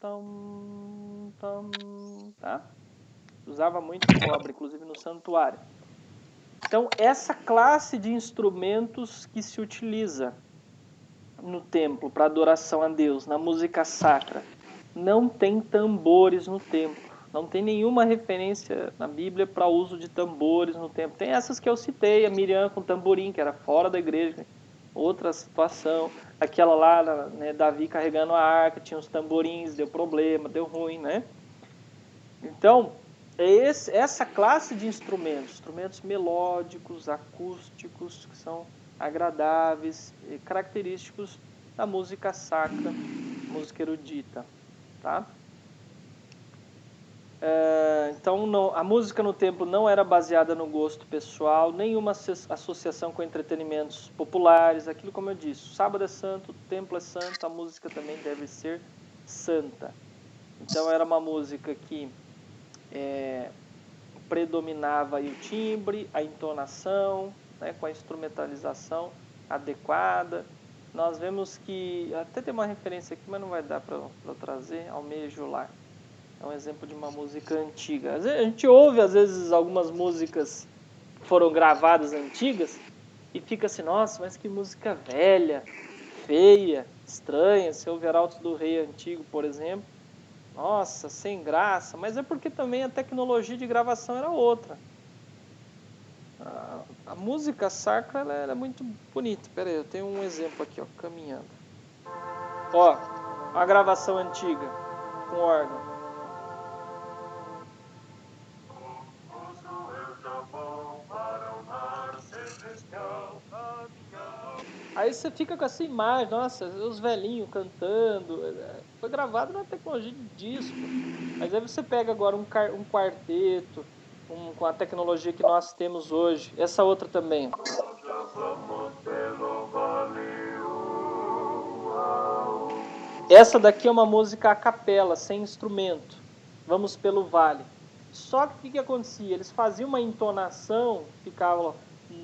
tom, tom, tá? Usava muito cobre, inclusive no santuário. Então, essa classe de instrumentos que se utiliza no templo para adoração a Deus, na música sacra, não tem tambores no templo. Não tem nenhuma referência na Bíblia para o uso de tambores no templo. Tem essas que eu citei, a Miriam com tamborim, que era fora da igreja, outra situação. aquela lá, né, Davi carregando a arca, tinha os tamborins, deu problema, deu ruim, né? Então, essa classe de instrumentos melódicos, acústicos, que são agradáveis, característicos da música sacra, música erudita, tá? Então, a música no templo não era baseada no gosto pessoal, nenhuma associação com entretenimentos populares, aquilo como eu disse, o sábado é santo, o templo é santo, a música também deve ser santa. Então era uma música que predominava aí o timbre, a entonação, né, com a instrumentalização adequada. Nós vemos que, até tem uma referência aqui, mas não vai dar para eu trazer, Almejo Lar. É um exemplo de uma música antiga. A gente ouve, às vezes, algumas músicas que foram gravadas antigas e fica assim, nossa, mas que música velha, feia, estranha. Se ouve Arautos do Rei antigo, por exemplo, nossa, sem graça. Mas é porque também a tecnologia de gravação era outra. A música sacra ela é muito bonita. Pera aí, eu tenho um exemplo aqui, ó, caminhando. Ó, a gravação antiga com órgão. Aí você fica com essa imagem, nossa, os velhinhos cantando. Foi gravado na tecnologia de disco. Mas aí você pega agora um quarteto, com a tecnologia que nós temos hoje. Essa outra também. Essa daqui é uma música a capela, sem instrumento. Vamos pelo vale. Só que o que acontecia? Eles faziam uma entonação, ficavam...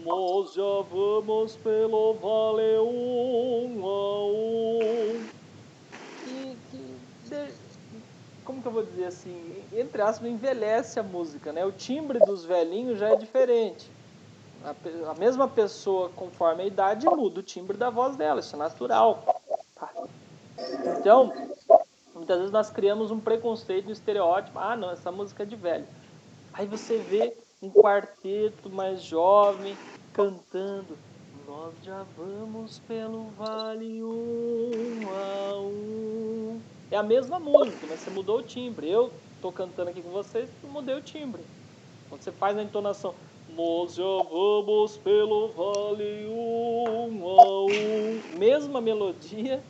Nós já vamos pelo vale um a um. Como que eu vou dizer assim? Entre aspas, envelhece a música, né? O timbre dos velhinhos já é diferente. A mesma pessoa, conforme a idade, muda o timbre da voz dela. Isso é natural. Tá? Então, muitas vezes nós criamos um preconceito, um estereótipo. Ah, não, essa música é de velho. Aí você vê um quarteto mais jovem cantando. Nós já vamos pelo vale um a um. É a mesma música, mas você mudou o timbre. Eu tô cantando aqui com vocês, eu mudei o timbre. Quando você faz a entonação, nós já vamos pelo vale um a um. Mesma melodia,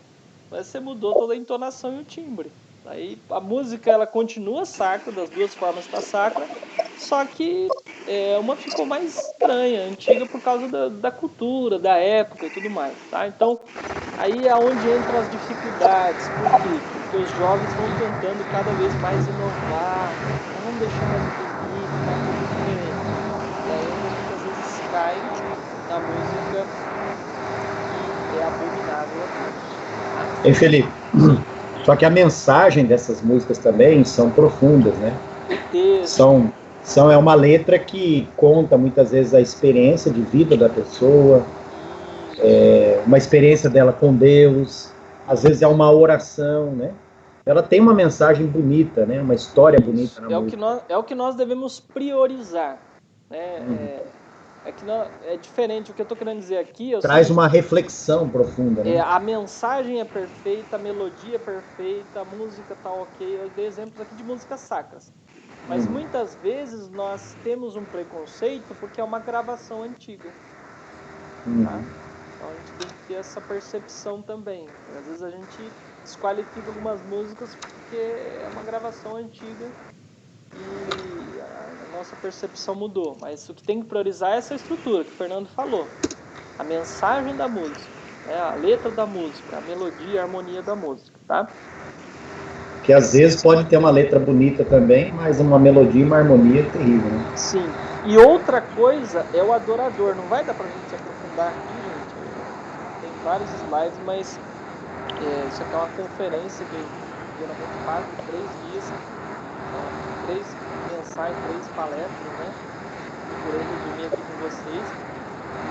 mas você mudou toda a entonação e o timbre. Aí a música ela continua sacra, das duas formas está sacra, só que uma ficou mais estranha, antiga por causa da cultura, da época e tudo mais, tá? Então, aí é onde entram as dificuldades. Por quê? Porque os jovens vão tentando cada vez mais inovar, vamos deixar mais bonito, tá um pouco diferente. E aí muitas vezes cai na música que é abominável a Deus. Ei, Felipe, só que a mensagem dessas músicas também são profundas, né? É uma letra que conta muitas vezes a experiência de vida da pessoa, uma experiência dela com Deus, às vezes é uma oração, né? Ela tem uma mensagem bonita, né? Uma história bonita na música. É o que nós devemos priorizar, né? É diferente. O que eu estou querendo dizer aqui... Traz uma reflexão profunda, né? A mensagem é perfeita, a melodia é perfeita, a música está ok. Eu dei exemplos aqui de músicas sacras. Mas muitas vezes nós temos um preconceito porque é uma gravação antiga. Tá? Então a gente tem que ter essa percepção também. Às vezes a gente desqualifica algumas músicas porque é uma gravação antiga e a nossa percepção mudou. Mas o que tem que priorizar é essa estrutura que o Fernando falou. A mensagem da música, a letra da música, a melodia, a harmonia da música, tá? Que às vezes pode ter uma letra bonita também, mas uma melodia e uma harmonia terrível, né? Sim. E outra coisa é o adorador. Não vai dar pra gente se aprofundar aqui, gente. Tem vários slides, mas isso aqui é uma conferência que geralmente faz 3 dias, 3 mensais, 3 palestras, né? Procurei resumir aqui com vocês.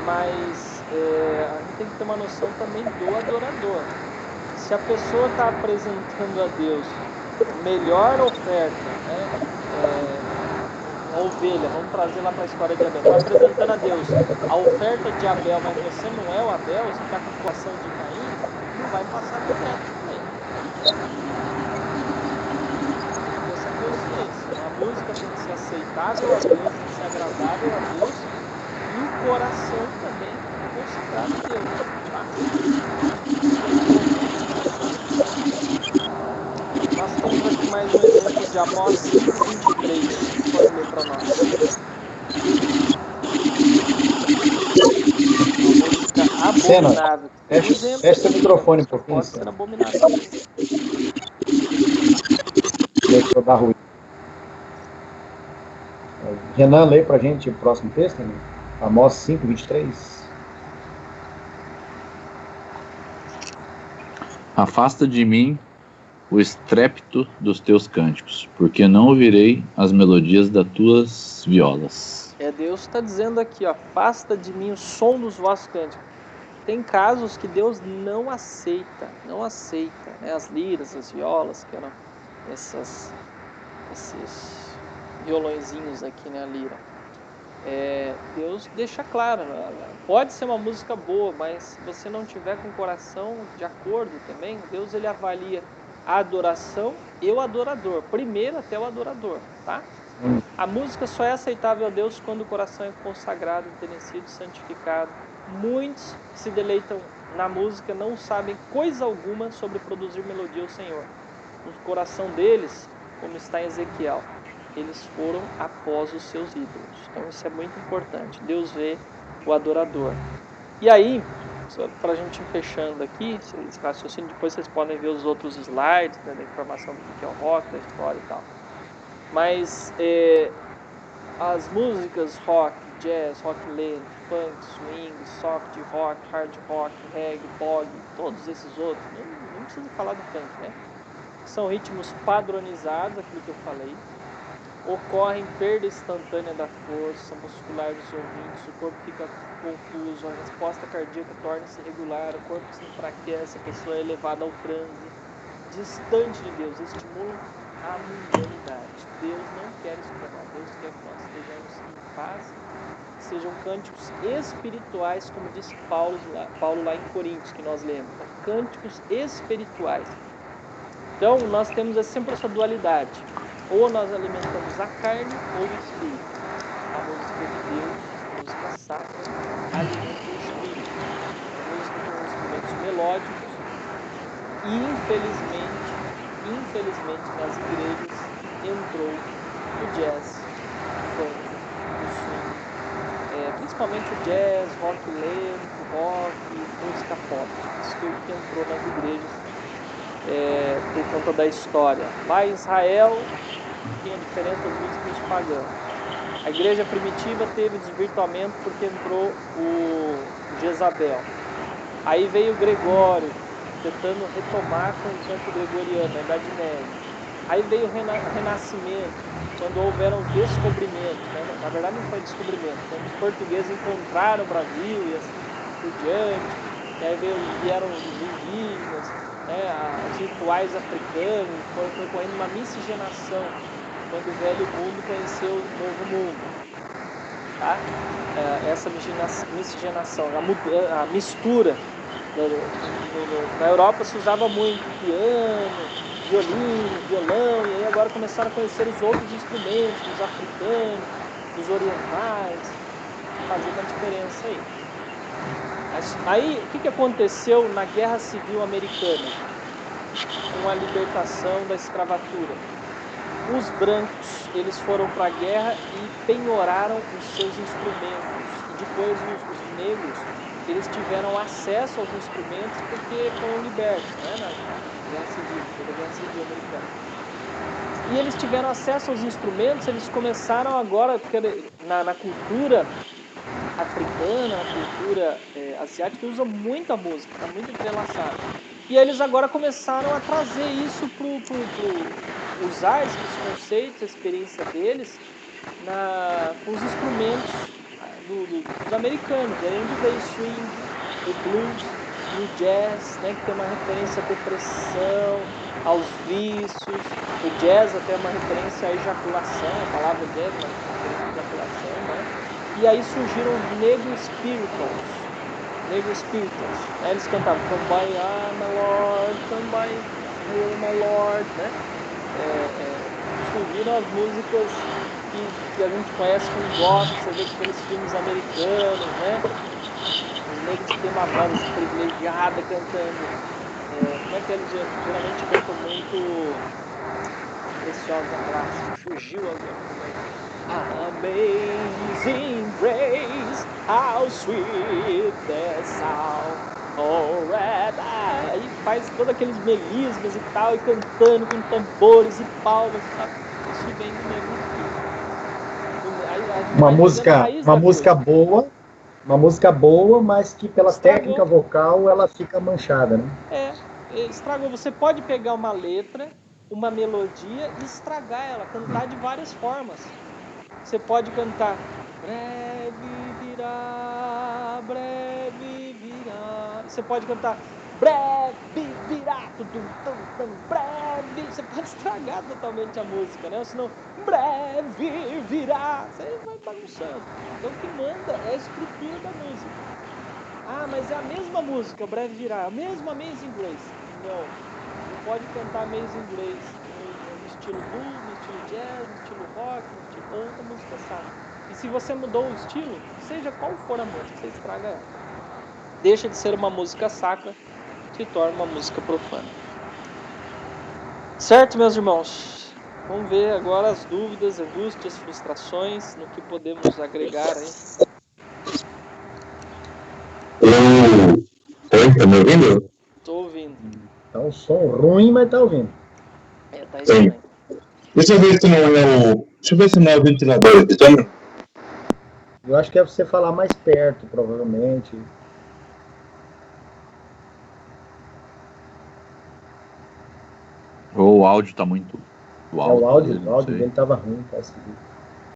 Mas a gente tem que ter uma noção também do adorador. Se a pessoa está apresentando a Deus a melhor oferta, né? A ovelha, vamos trazer lá para a história de Abel, está apresentando a Deus a oferta de Abel, mas você não é o Abel, você está com o coração de Caim, vai passar por dentro também. Essa consciência. A música tem que ser aceitável a Deus, tem que ser agradável a Deus, e o coração também consagrado a Deus. Tá? Nós temos aqui mais um exemplo de Amós 5:23. Pode ler para nós. Uma música abominável. Fecha seu microfone um pouquinho. Pode ser abominação. Deixa eu dar ruim. Renan, lê pra gente o próximo texto, né? Amós 5:23. Afasta de mim o estrépito dos teus cânticos, porque não ouvirei as melodias das tuas violas. Deus está dizendo aqui, ó, afasta de mim o som dos vossos cânticos. Tem casos que Deus não aceita, né? As liras, as violas, que eram esses violõezinhos aqui, né, a lira. Deus deixa claro, pode ser uma música boa, mas se você não tiver com o coração de acordo também, Deus ele avalia a adoração e o adorador, primeiro até o adorador, tá? A música só é aceitável a Deus quando o coração é consagrado, tem sido santificado. Muitos que se deleitam na música não sabem coisa alguma sobre produzir melodia ao Senhor. No coração deles, como está em Ezequiel, eles foram após os seus ídolos. Então isso é muito importante. Deus vê o adorador. E aí, para a gente ir fechando aqui, esse raciocínio, depois vocês podem ver os outros slides, né, da informação do que é o rock, da história e tal. Mas as músicas rock, jazz, rock lento, funk, swing, soft rock, hard rock, reggae, bog, todos esses outros, não precisa falar do funk, né? São ritmos padronizados, aquilo que eu falei. Ocorre perda instantânea da força muscular dos ouvintes, o corpo fica confuso, a resposta cardíaca torna-se irregular, o corpo se enfraquece, a pessoa é levada ao transe, distante de Deus, estimulam a mundanidade. Deus não quer isso para nós, Deus quer que nós estejamos em paz, que sejam cânticos espirituais, como diz Paulo lá em Coríntios, que nós lemos, cânticos espirituais. Então, nós temos sempre essa dualidade. Ou nós alimentamos a carne ou o espírito. A música de Deus, a música sacra, alimenta o espírito. A música tem instrumentos melódicos. E, infelizmente, nas igrejas entrou o jazz, o funk, o swing. Principalmente o jazz, rock lento, rock, música pop. Isso que entrou nas igrejas. Por conta da história. Lá em Israel tinha diferença das músicas pagãs. A igreja primitiva teve desvirtuamento porque entrou o Jezabel. Aí veio o Gregório tentando retomar com o canto gregoriano, a Idade Média. Aí veio o Renascimento, quando houveram os descobrimentos, né? Na verdade não foi descobrimento, quando os portugueses encontraram o Brasil e assim por diante. E aí vieram os indígenas, os rituais africanos, foi correndo uma miscigenação, quando o velho mundo conheceu o novo mundo. Tá? Essa miscigenação, a mistura. Na Europa se usava muito piano, violino, violão, e aí agora começaram a conhecer os outros instrumentos, dos africanos, dos orientais, fazendo a diferença aí. Aí, o que aconteceu na Guerra Civil Americana, com a libertação da escravatura? Os brancos, eles foram para a guerra e penhoraram os seus instrumentos. E depois os negros, eles tiveram acesso aos instrumentos porque foram libertos, né, na Guerra Civil, toda a Guerra Civil Americana. E eles tiveram acesso aos instrumentos, eles começaram agora, porque na cultura africana, na cultura asiática, usa muita música, está muito entrelaçada. E eles agora começaram a trazer isso usar esses conceitos, a experiência deles com os instrumentos dos americanos. E aí onde veio o swing, o blues e o jazz, né, que tem uma referência à depressão, aos vícios. O jazz até é uma referência à ejaculação, a palavra jazz é uma referência à ejaculação, né? E aí surgiram os negro spirituals. Negros Spirituals. Aí eles cantavam Come by my Lord, Come by my Lord, né? Ouviram as músicas que a gente conhece como gospel, você vê aqueles filmes americanos, né? Os negros que têm uma voz assim, privilegiada cantando. Como é que eles geralmente cantam muito Preciosa Graça? Fugiu agora. Amazing Grace, how sweet the sound. Aí faz todos aqueles melismas e tal, e cantando com tambores e palmas e tal. Isso vem do negro espírito. Uma música boa, mas que pela Estragou. técnica vocal ela fica manchada, né? Estragou. Você pode pegar uma letra, uma melodia e estragar ela, cantar de várias formas. Você pode cantar breve virá, breve virá. Você pode cantar breve virá, breve. Você pode estragar totalmente a música, né? Ou senão breve virá. Você vai bagunçando. Então o que manda é a estrutura da música. Ah, mas é a mesma música, breve virá, a mesma Amazing Grace. Não. Você pode cantar Amazing Grace no estilo blues, no estilo jazz, no estilo rock, no estilo outra música sacra. E se você mudou o estilo, seja qual for a música, você estraga ela. Deixa de ser uma música sacra, se torna uma música profana. Certo, meus irmãos? Vamos ver agora as dúvidas, angústias, frustrações, no que podemos agregar aí. Oi, tá me ouvindo? Tô ouvindo. Tá um som ruim, mas tá ouvindo. Tá estranho. Deixa eu ver se não é o. Deixa eu ver se não é o ventilador. Eu acho que é você falar mais perto, provavelmente. Ou o áudio tá muito alto. O áudio dele tava ruim, tá esquisito.